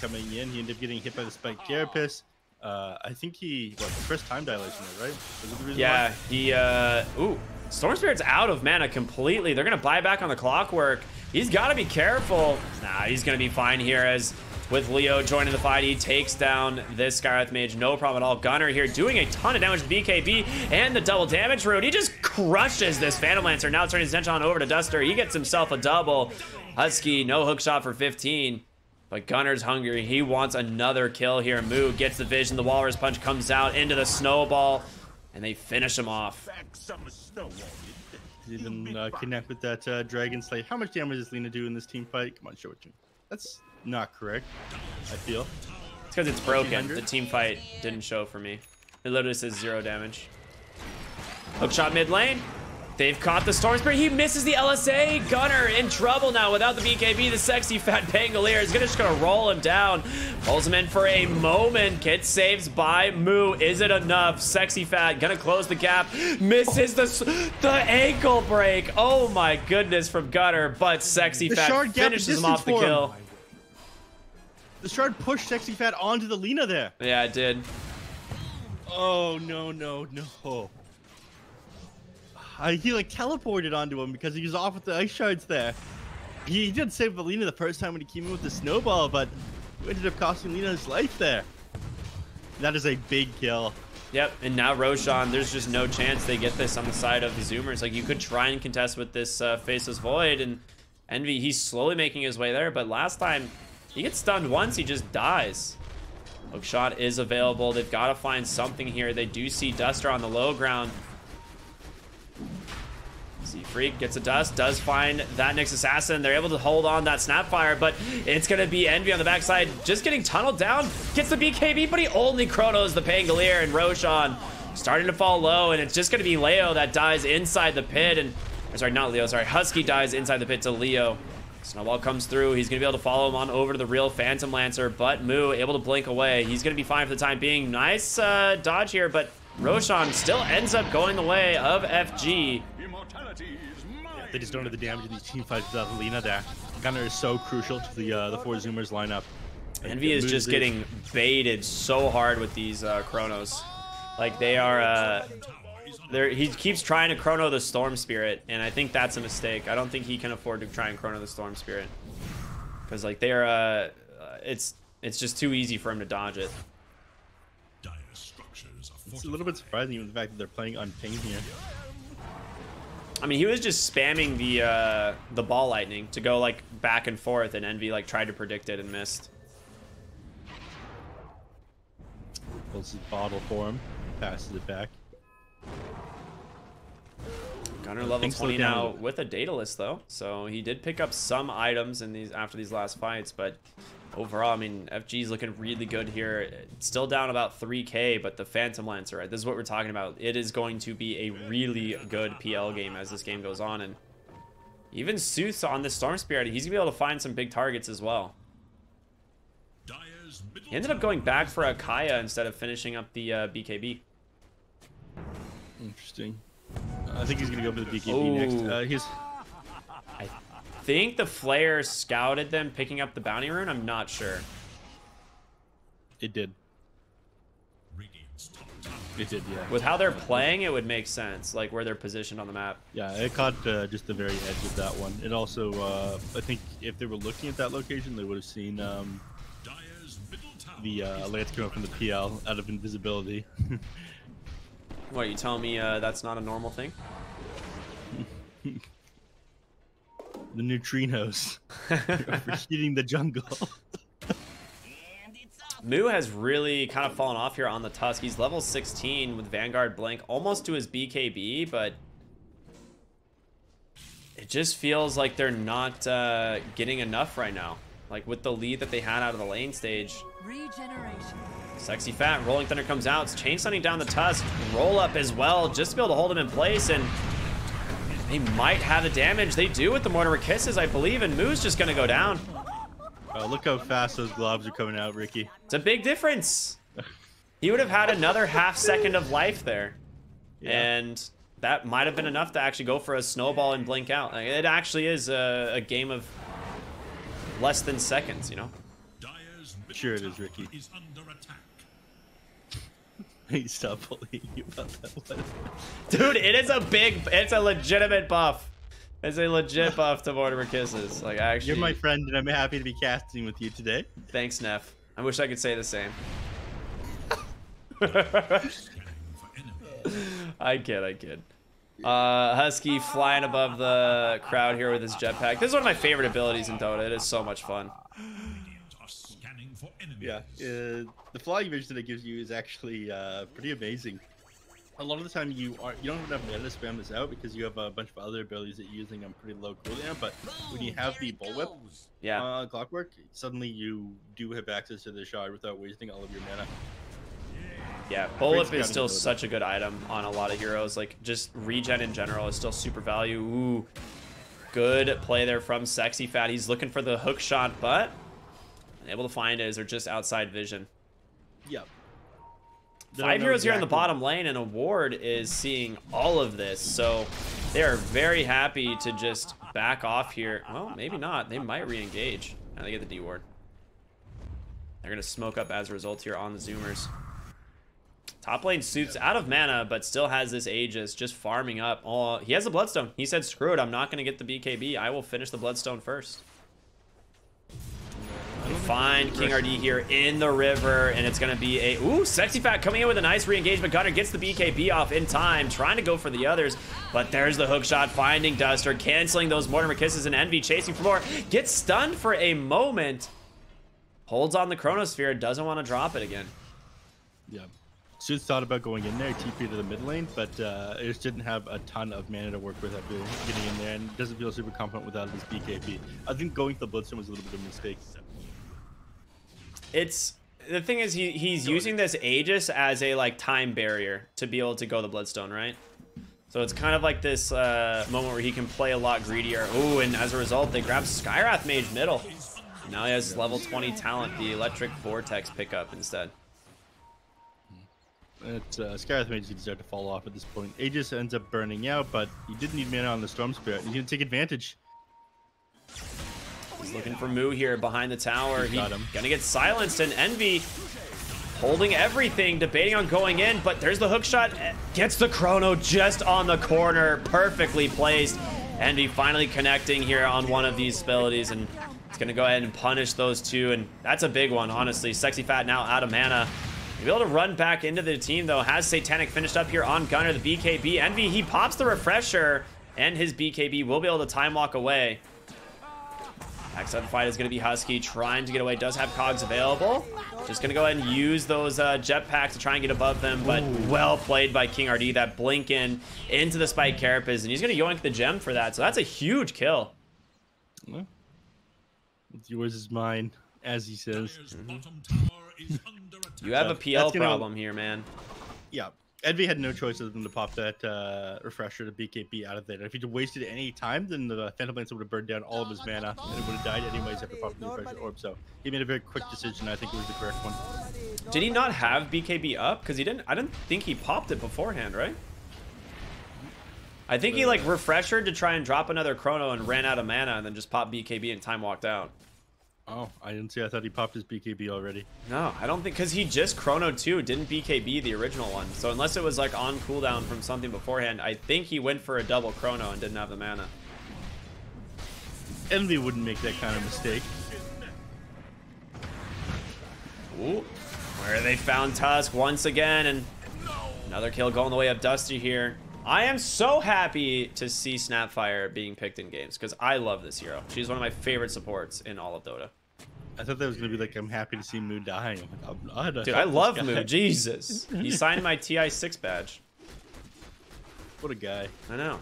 coming in, he ended up getting hit by the Spike Carapace. I think he, first time dilation, right? Was it the reason yeah, why? he, ooh. Storm Spirit's out of mana completely. They're gonna buy back on the Clockwork. He's gotta be careful. Nah, he's gonna be fine here as with Leo joining the fight. He takes down this Skywrath Mage, no problem at all. Gunner here doing a ton of damage to BKB and the double damage route. He just crushes this Phantom Lancer. Now turning his attention on over to Duster. He gets himself a double. Husky, no hook shot for 15. But Gunner's hungry. He wants another kill here. Moo gets the vision. The Walrus Punch comes out into the snowball, and they finish him off. Even connect with that Dragon Slay. How much damage does Lina do in this team fight? Come on, show it to me. That's not correct, I feel. It's because it's broken. The team fight didn't show for me. It literally says 0 damage. Hookshot mid lane. They've caught the Storm Spirit. He misses the LSA. Gunner in trouble now without the BKB. The sexy fat Pangolier is just gonna roll him down. Rolls him in for a moment. Gets saves by Moo. Is it enough? Sexy fat gonna close the gap. Misses the ankle break. Oh my goodness from Gunner. But sexy fat finishes him off the kill. The shard pushed sexy fat onto the Lina there. Yeah, it did. Oh no. He like teleported onto him because he was off with the ice shards there. He did save Lina the first time when he came in with the snowball, but it ended up costing Lina his life there. That is a big kill. Yep, and now Roshan, there's just no chance they get this on the side of the Zoomers. Like, you could try and contest with this Faceless Void, and Envy, he's slowly making his way there, but last time, he gets stunned once, he just dies. Hookshot is available. They've got to find something here. They do see Duster on the low ground. Freak gets a dust, does find that Nyx Assassin. They're able to hold on that Snapfire, but it's gonna be Envy on the backside, just getting tunneled down. Gets the BKB, but he only chronos the Pangolier, and Roshan starting to fall low, and it's just gonna be Leo that dies inside the pit, and sorry, not Leo, sorry, Husky dies inside the pit to Leo. Snowball comes through. He's gonna be able to follow him on over to the real Phantom Lancer, but Moo able to blink away. He's gonna be fine for the time being. Nice dodge here, but Roshan still ends up going the way of FG. Yeah, they just don't have the damage in these team fights without Lina there. Gunner is so crucial to the 4 Zoomers lineup. Envy is just getting baited so hard with these Chronos. Like, they are he keeps trying to chrono the Storm Spirit, and I think that's a mistake. I don't think he can afford to try and chrono the Storm Spirit, because like they're it's just too easy for him to dodge it. It's a little bit surprising, even the fact that they're playing on ping here. I mean, he was just spamming the ball lightning to go like back and forth, and Envy like tried to predict it and missed. Pulls his bottle for him, passes it back. Gunner level 20 now with a Daedalus though, so he did pick up some items in these after these last fights, but overall, I mean, FG's looking really good here. It's still down about 3K, but the Phantom Lancer, right? This is what we're talking about. It is going to be a really good PL game as this game goes on. And even Sooth's on the Storm Spirit, he's going to be able to find some big targets as well. He ended up going back for a Kaya instead of finishing up the BKB. Interesting. I think he's going to go for the BKB next. I think the Flare scouted them picking up the bounty rune. I'm not sure. It did. It did, yeah. With how they're playing, it would make sense, like where they're positioned on the map. Yeah, it caught just the very edge of that one. It also, I think if they were looking at that location, they would have seen the Lance coming from the PL out of invisibility. What, you telling me that's not a normal thing? The neutrinos overheating the jungle. Moo has really kind of fallen off here on the Tusk. He's level 16 with Vanguard Blink, almost to his BKB, but it just feels like they're not getting enough right now. Like with the lead that they had out of the lane stage. Regeneration. Sexy Fat, Rolling Thunder comes out. It's chain stunning down the Tusk. Roll up as well, just to be able to hold him in place, and they might have the damage. They do with the Mortimer Kisses, I believe, and Moo's just gonna go down. Look how fast those globs are coming out, Ricky. It's a big difference. He would have had another half second of life there. Yeah. And that might have been enough to actually go for a snowball and blink out. Like, it actually is a game of less than seconds, you know? Sure it is, Ricky. Stop bullying you about that one. Dude, it's a legitimate buff. It's a legit buff to Mortimer Kisses. Like, actually. You're my friend, and I'm happy to be casting with you today. Thanks, neph. I wish I could say the same. I kid. Husky flying above the crowd here with his jetpack. This is one of my favorite abilities in Dota. It is so much fun. Yeah, the flying vision that it gives you is actually pretty amazing. A lot of the time you don't have enough mana to spam this out because you have a bunch of other abilities that you're using on pretty low cooldown, but when you have the bullwhip clockwork, suddenly you do have access to the shard without wasting all of your mana. Yeah, bullwhip is still such a good item on a lot of heroes. Like, just regen in general is still super value. Ooh, good play there from Sexy Fat. He's looking for the hook shot, but able to find it as they're just outside vision. Yep. 5 heroes here in the bottom lane, and Award is seeing all of this, so they are very happy to just back off here. Well, maybe not. They might re-engage. Now they get the D-Ward. They're going to smoke up as a result here on the Zoomers. Top lane Suits out of mana, but still has this Aegis just farming up. Oh, he has the Bloodstone. He said, screw it, I'm not going to get the BKB. I will finish the Bloodstone first. They find King RD here in the river, and it's going to be a... Ooh, Sexy Fat coming in with a nice re-engagement. Gunner gets the BKB off in time, trying to go for the others, but there's the hook shot, finding Duster, canceling those Mortimer Kisses, and Envy chasing for more. Gets stunned for a moment. Holds on the Chronosphere, doesn't want to drop it again. Yeah. Suits thought about going in there, TP to the mid lane, but it just didn't have a ton of mana to work with after getting in there, and doesn't feel super confident without his BKB. I think going to the Bloodstone was a little bit of a mistake. It's the thing is he's using this Aegis as a like time barrier to be able to go the Bloodstone, right? So it's kind of like this moment where he can play a lot greedier. Ooh, and as a result, they grab Skywrath Mage middle. Now he has level 20 talent, the Electric Vortex pickup instead. Skywrath Mage is going to start to fall off at this point. Aegis ends up burning out, but he did need mana on the Storm Spirit. He's going to take advantage. He's looking for Moo here behind the tower. He's gonna get silenced, and Envy holding everything, debating on going in, but there's the hook shot. Gets the chrono just on the corner, perfectly placed. Envy finally connecting here on one of these abilities, and it's gonna go ahead and punish those two, and that's a big one, honestly. Sexy Fat now out of mana. He'll be able to run back into the team, though. Has Satanic finished up here on Gunner, the BKB. Envy, he pops the refresher, and his BKB will be able to time walk away. Backside fight is going to be Husky, trying to get away. Does have cogs available. Just going to go ahead and use those jetpacks to try and get above them, but well played by King RD. That blink in into the Spike Carapace, and he's going to yoink the gem for that. So that's a huge kill. Well, what's yours is mine. as he says. You have a PL problem here, man. Yeah. Envy had no choice other than to pop that refresher to BKB out of there. If he'd wasted any time, then the Phantom Lancer would have burned down all of his mana and it would have died anyways after popping the refresher orb. So he made a very quick decision. I think it was the correct one. Did he not have BKB up? Because he didn't. I didn't think he popped it beforehand, right? I think he like refreshered to try and drop another chrono and ran out of mana and then just popped BKB and time walked out. Oh, I didn't see. I thought he popped his BKB already. No, I don't think, because he just chronoed too, didn't BKB the original one. So unless it was like on cooldown from something beforehand, I think he went for a double chrono and didn't have the mana. Envy wouldn't make that kind of mistake. Ooh, where they found Tusk once again, and another kill going the way of Dusty here. I am so happy to see Snapfire being picked in games because I love this hero. She's one of my favorite supports in all of Dota. I thought that was going to be like, I'm happy to see Moo dying. I'm like, I'm not. Dude, I love Moo. Jesus. He signed my TI6 badge. What a guy. I know.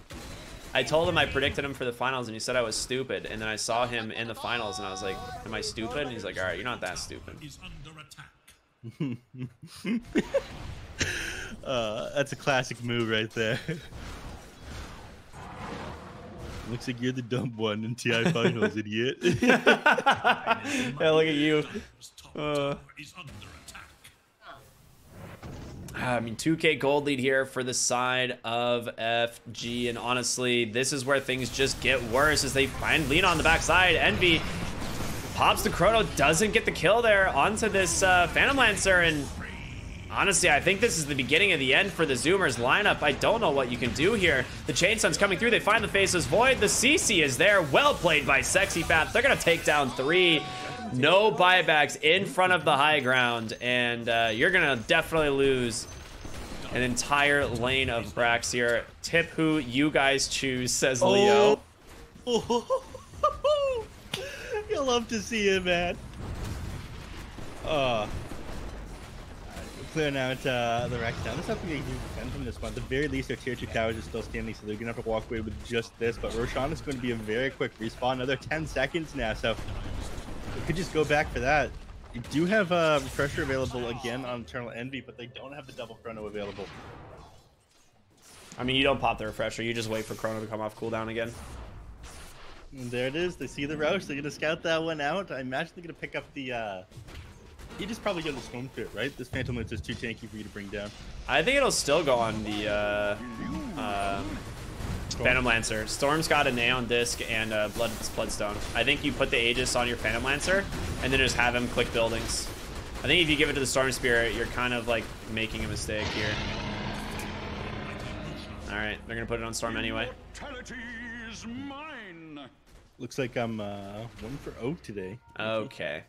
I told him I predicted him for the finals and he said I was stupid. And then I saw him in the finals and I was like, am I stupid? And he's like, all right, you're not that stupid. That's a classic move right there. Looks like you're the dumb one in TI finals, idiot. Yeah, look at you. I mean, 2K gold lead here for the side of FG, and honestly, this is where things just get worse as they find lean on the backside. Envy pops the chrono, doesn't get the kill there onto this Phantom Lancer, and honestly, I think this is the beginning of the end for the Zoomers lineup. I don't know what you can do here. The Chainsun's coming through. They find the Faceless Void. The CC is there. Well played by Sexy Fat. They're going to take down 3. No buybacks in front of the high ground. And you're going to definitely lose an entire lane of Brax here. Tip who you guys choose, says Leo. Oh. You'll love to see it, man. Clearing out the Rex down. There's something they can defend from this one. At the very least, their tier 2 towers are still standing, so they're going to have to walk away with just this. But Roshan is going to be a very quick respawn. Another 10 seconds now, so they could just go back for that. You do have Refresher available again on Eternal Envy, but they don't have the double chrono available. I mean, you don't pop the Refresher. You just wait for chrono to come off cooldown again. And there it is. They see the Roche. They're going to scout that one out. I imagine they're going to pick up the... You just probably go to the Storm Spirit, right? This Phantom Lance is too tanky for you to bring down. I think it'll still go on the Phantom Lancer. Storm's got a Neon Disc and a Bloodstone. I think you put the Aegis on your Phantom Lancer and then just have him click buildings. I think if you give it to the Storm Spirit, you're kind of like making a mistake here. All right, they're gonna put it on Storm anyway. Looks like I'm 1 for 0 today. Okay.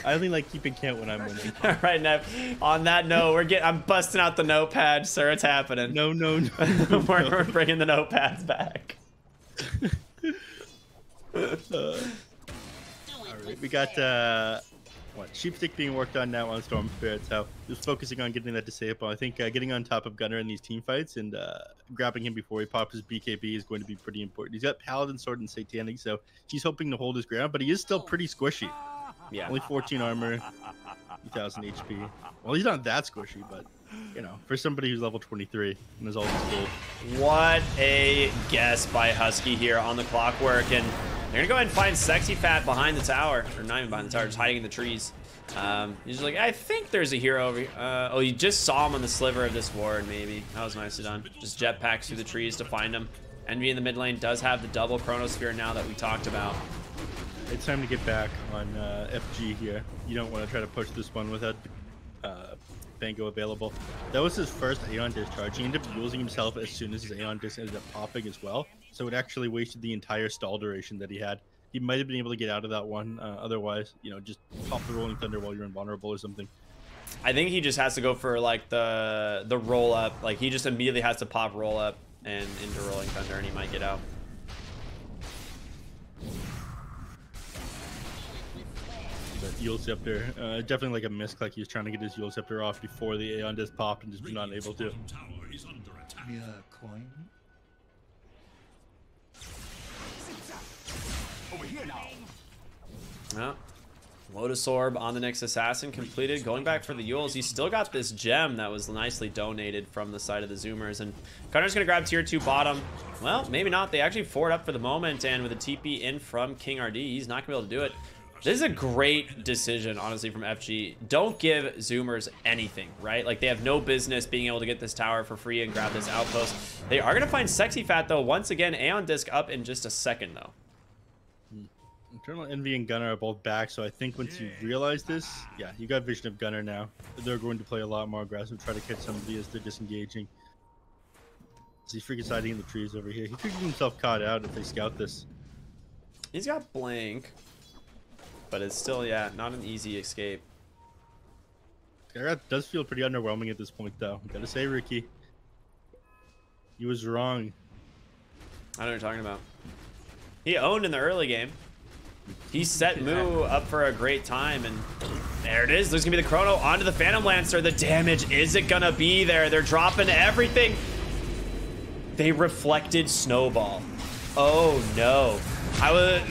I only like keeping count when I'm winning. All right, Nev. On that note, I'm busting out the notepad, sir. It's happening. No. We're bringing the notepads back. All right, we got Sheepstick being worked on now on Storm Spirit, so just focusing on getting that disable. I think getting on top of Gunner in these team fights and grabbing him before he pops his BKB is going to be pretty important. He's got Paladin Sword and Satanic, so he's hoping to hold his ground, but he is still pretty squishy. Yeah. Only 14 armor, 2,000 HP. Well, he's not that squishy, but, you know, for somebody who's level 23 and is all this gold. What a guess by Husky here on the clockwork, and they're gonna go ahead and find Sexy Fat behind the tower, or not even behind the tower, just hiding in the trees. He's just like, I think there's a hero over here. Oh, you just saw him on the sliver of this ward, maybe. That was nicely done. Just jetpacks through the trees to find him. Envy in the mid lane does have the double Chronosphere now that we talked about. It's time to get back on FG here. You don't want to try to push this one without Bango available. That was his first Aeon discharge. He ended up using himself as soon as his Aeon disc ended up popping as well. So it actually wasted the entire stall duration that he had. He might have been able to get out of that one. Otherwise, you know, just pop the Rolling Thunder while you're invulnerable or something. I think he just has to go for like the roll up. Like he just immediately has to pop roll up and into Rolling Thunder, and he might get out. But Eul Scepter, definitely like a miss. Like he was trying to get his Eul Scepter off before the Aeon disc popped and just not able to. Yeah, coin. Over here now. Yeah. Lotus Orb on the next assassin completed. Going back for the Yules. He's still got this gem that was nicely donated from the side of the Zoomers. And Gunner's going to grab tier 2 bottom. Well, maybe not. They actually forward up for the moment. And with a TP in from King RD, he's not going to be able to do it. This is a great decision, honestly, from FG. Don't give Zoomers anything, right? Like, they have no business being able to get this tower for free and grab this outpost. They are going to find Sexy Fat, though. Once again, Aeon Disc up in just a second, though. Eternal Envy and Gunner are both back, so I think once you realize this, yeah, you got vision of Gunner now. They're going to play a lot more aggressive, try to catch somebody as they're disengaging. He's freaking hiding in the trees over here. He could get himself caught out if they scout this. He's got blank. But it's still, yeah, not an easy escape. That does feel pretty underwhelming at this point, though. Gotta say, Ricky, he was wrong. I know what you're talking about. He owned in the early game. He set Moo up for a great time, and there it is. There's gonna be the Chrono onto the Phantom Lancer. The damage isn't gonna be there. They're dropping everything. They reflected Snowball. Oh no.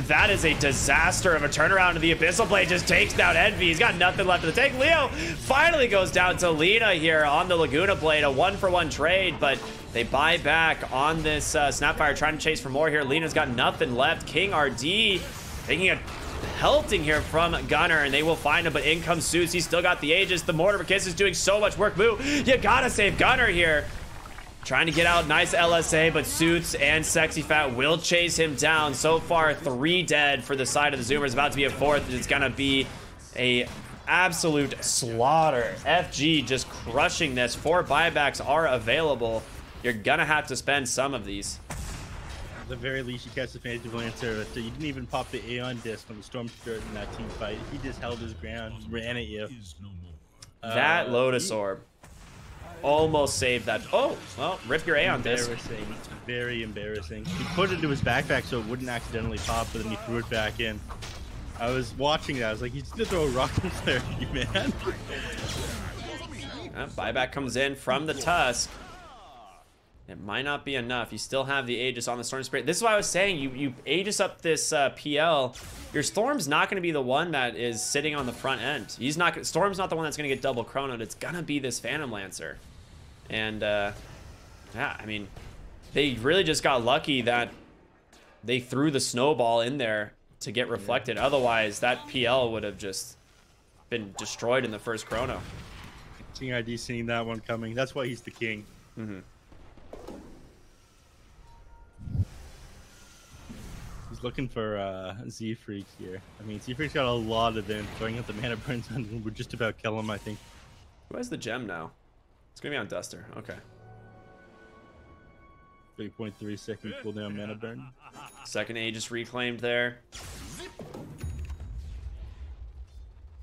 That is a disaster of a turnaround, and the Abyssal Blade just takes down Envy. He's got nothing left in the tank. Leo finally goes down to Lina here on the Laguna Blade, a 1-for-1 trade, but they buy back on this Snapfire, trying to chase for more here. Lina's got nothing left. King RD taking a pelting here from Gunner, and they will find him, but in comes Suits. He's still got the Aegis. The Mortar of Kiss is doing so much work. Moo, you gotta save Gunner here. Trying to get out, nice LSA, but Suits and Sexy Fat will chase him down. So far, 3 dead for the side of the Zoomers. About to be a 4th. It's gonna be a absolute slaughter. FG just crushing this. 4 buybacks are available. You're gonna have to spend some of these. At the very least, you catch the Phantom Lancer. So you didn't even pop the Aeon Disc when the Storm started in that team fight. He just held his ground, ran at you. That Lotus Orb almost saved that. Oh, well, rip your Aeon Disc. Embarrassing. Very embarrassing. He put it into his backpack so it wouldn't accidentally pop, but then he threw it back in. I was watching that. I was like, he's gonna throw a rocket flare at you, man. Buyback comes in from the Tusk. It might not be enough. You still have the Aegis on the Storm Spirit. This is why I was saying, you Aegis up this PL. Your Storm's not going to be the one that is sitting on the front end. Storm's not the one that's going to get double chronoed. It's going to be this Phantom Lancer. And, yeah, I mean, they really just got lucky that they threw the snowball in there to get reflected. Otherwise, that PL would have just been destroyed in the first chrono. King ID seeing that one coming. That's why he's the king. Mm-hmm. He's looking for Z-Freak here. I mean, Z-Freak's got a lot of them. Throwing out the mana burns on would just about kill him, I think. Who has the gem now? It's going to be on Duster. Okay. 3.3 second cooldown mana burn. Second Aegis reclaimed there.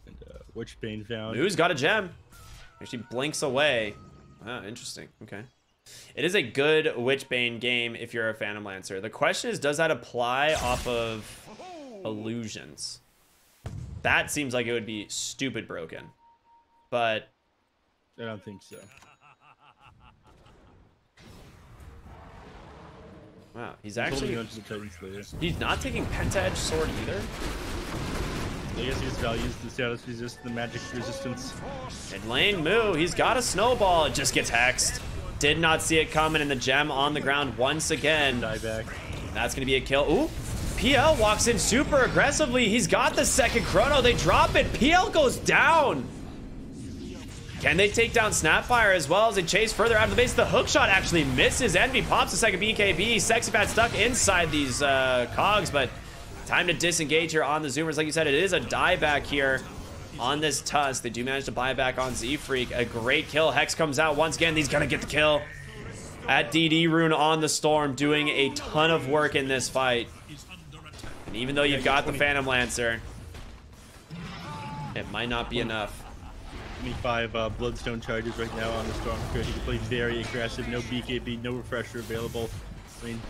And Witchbane found. Who's got a gem? Actually blinks away. Ah, interesting. Okay. It is a good Witchbane game if you're a Phantom Lancer. The question is, does that apply off of illusions? That seems like it would be stupid broken. But I don't think so. Wow, he's actually... He's not taking Penta-Edge Sword either? Legacy's values the status resist, the magic resistance. Mid lane, Moo, he's got a snowball. It just gets hexed. Did not see it coming, and the gem on the ground once again. Die back. That's gonna be a kill. Ooh, PL walks in super aggressively. He's got the second chrono. They drop it. PL goes down. Can they take down Snapfire as well as they chase further out of the base? The hook shot actually misses. Envy pops a second BKB. Sexy Fat stuck inside these cogs, but time to disengage here on the Zoomers. Like you said, it is a dieback here on this Tusk. They do manage to buy back on Z-Freak. A great kill. Hex comes out once again. He's gonna get the kill at DD Rune on the Storm, doing a ton of work in this fight. And even though you've got the Phantom Lancer, it might not be enough. 25 Bloodstone charges right now on the Storm. He can play very aggressive. No BKB, no refresher available. I mean,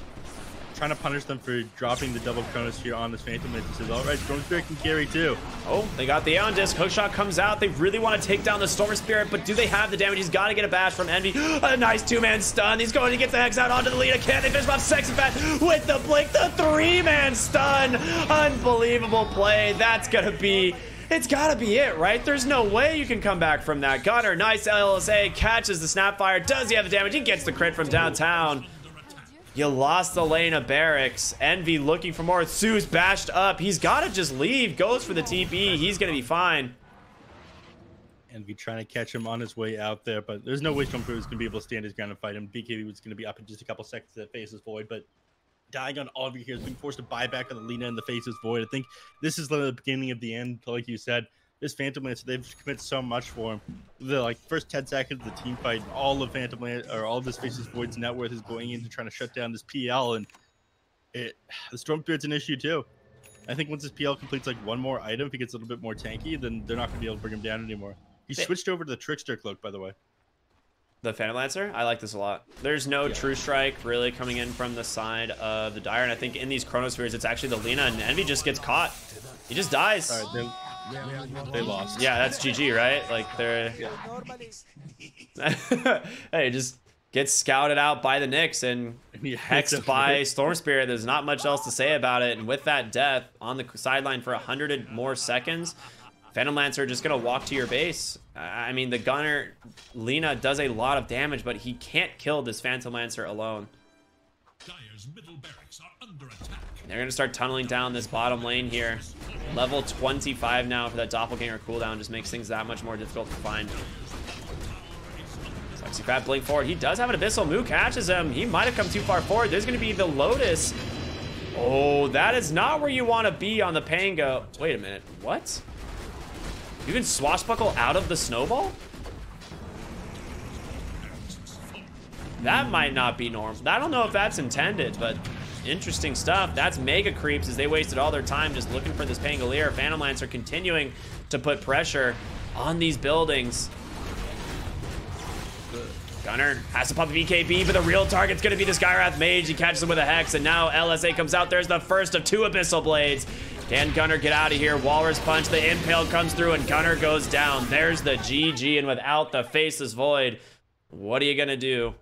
trying to punish them for dropping the double chronosphere on this Phantom Lance. He says, all right, Storm Spirit can carry too. Oh, they got the Aeon Disc. Hookshot comes out. They really want to take down the Storm Spirit, but do they have the damage? He's got to get a bash from Envy. A nice two-man stun. He's going to get the Hex out onto the Lina. Can they finish off Sexy Fat with the Blink? The three-man stun. Unbelievable play. That's going to be... It's gotta be it, right? There's no way you can come back from that. Gunner, nice LSA, catches the Snapfire. Does he have the damage? He gets the crit from downtown. You lost the lane of barracks. Envy looking for more. Sue's bashed up. He's gotta just leave. Goes for the TP. He's gonna be fine. Envy trying to catch him on his way out there, but there's no way Stormfront was gonna be able to stand his ground and fight him. BKB was gonna be up in just a couple seconds that faces Void, but dying on all of your heroes, being forced to buy back on the Lina and the faces Void. I think this is the beginning of the end, like you said. This Phantom Lance, they've committed so much for him. The like first 10 seconds of the team fight, all of Phantom Lance or all of this faces Void's net worth is going into trying to shut down this PL, and the Storm Spirit's an issue too. I think once this PL completes like one more item, if he gets a little bit more tanky, then they're not gonna be able to bring him down anymore. He switched over to the Trickster cloak, by the way. The Phantom Lancer? I like this a lot. There's no True Strike really coming in from the side of the Dire, and I think in these Chronospheres, it's actually the Lina, and Envy just gets caught. He just dies. All right, they lost. Yeah, that's GG, right? Like, they're... Hey, just gets scouted out by the Knicks and hexed by Storm Spirit. There's not much else to say about it, and with that death on the sideline for 100 more seconds, Phantom Lancer just gonna walk to your base. I mean, the Gunner, Lina does a lot of damage, but he can't kill this Phantom Lancer alone. Dire's middle barracks are under attack. They're gonna start tunneling down this bottom lane here. Level 25 now for that Doppelganger cooldown just makes things that much more difficult to find. Sexy Fat blink forward. He does have an Abyssal. Moo catches him. He might have come too far forward. There's gonna be the Lotus. Oh, that is not where you want to be on the Pango. Wait a minute. What? You can swashbuckle out of the snowball? That might not be normal. I don't know if that's intended, but interesting stuff. That's mega creeps as they wasted all their time just looking for this Pangolier. Phantom Lancer continuing to put pressure on these buildings. Gunner has to pop a BKB, but the real target's gonna be the Skyrath Mage. He catches him with a Hex, and now LSA comes out. There's the first of 2 Abyssal Blades. Can Gunner get out of here? Walrus Punch, the Impale comes through, and Gunner goes down. There's the GG, and without the Faceless Void, what are you gonna do?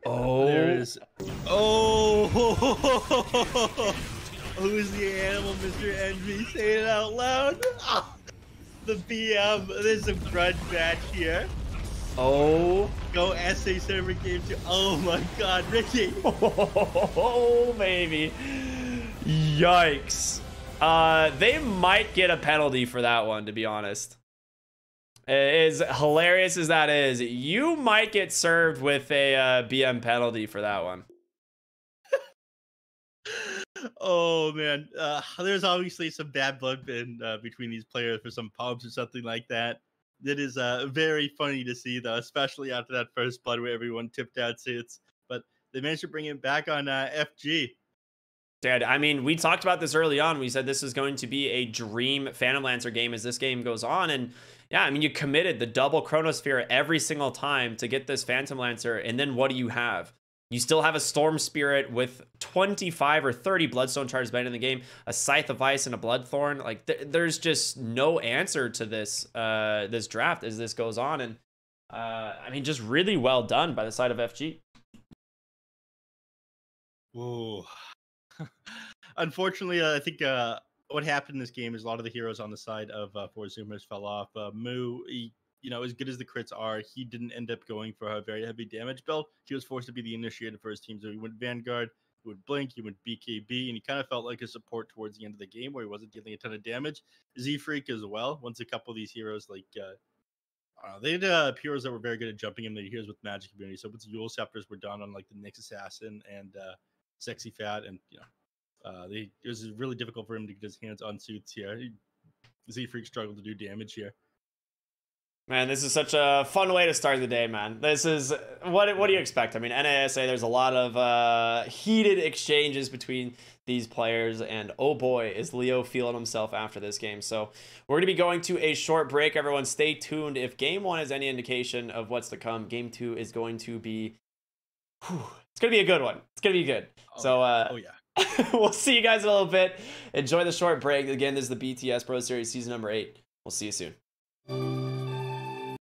Oh. There is. Oh. Who's the animal, Mr. Envy? Say it out loud. Oh. The BM. There's a grudge match here. Oh. Go SA server game 2. Oh my god, Ricky. Oh, baby. Yikes. They might get a penalty for that one, to be honest. As hilarious as that is, you might get served with a BM penalty for that one. Oh man, there's obviously some bad blood between these players for some pubs or something like that. It is very funny to see, though, especially after that first blood where everyone tipped out suits. But they managed to bring it back on FG. Dad, I mean, we talked about this early on. We said this is going to be a dream Phantom Lancer game as this game goes on. And yeah, I mean, you committed the double Chronosphere every single time to get this Phantom Lancer. And then what do you have? You still have a Storm Spirit with 25 or 30 Bloodstone charges banned in the game, a Scythe of Ice and a Bloodthorn. Like, there's just no answer to this this draft as this goes on. And I mean, just really well done by the side of FG. Whoa. Unfortunately, I think what happened in this game is a lot of the heroes on the side of Four Zoomers fell off. Moo, as good as the crits are, he didn't end up going for a very heavy damage build. He was forced to be the initiator for his team. So he went Vanguard, he went Blink, he went BKB, and he kind of felt like a support towards the end of the game where he wasn't dealing a ton of damage. Z-Freak as well. Once a couple of these heroes, like, they had heroes that were very good at jumping in the heroes with Magic Immunity. So once Yule Scepters were done on, like, the Nyx Assassin and Sexy Fat, and, it was really difficult for him to get his hands on suits here. Z-Freak struggled to do damage here. Man, this is such a fun way to start the day, man. This is what do you expect? I mean, NASA, there's a lot of heated exchanges between these players, and oh boy, is Leo feeling himself after this game. So we're going to be going to a short break. Everyone stay tuned. If game 1 is any indication of what's to come, game 2 is going to be It's going to be a good one. It's going to be good. Oh yeah. We'll see you guys in a little bit. Enjoy the short break. Again, this is the BTS Pro Series season number 8. We'll see you soon.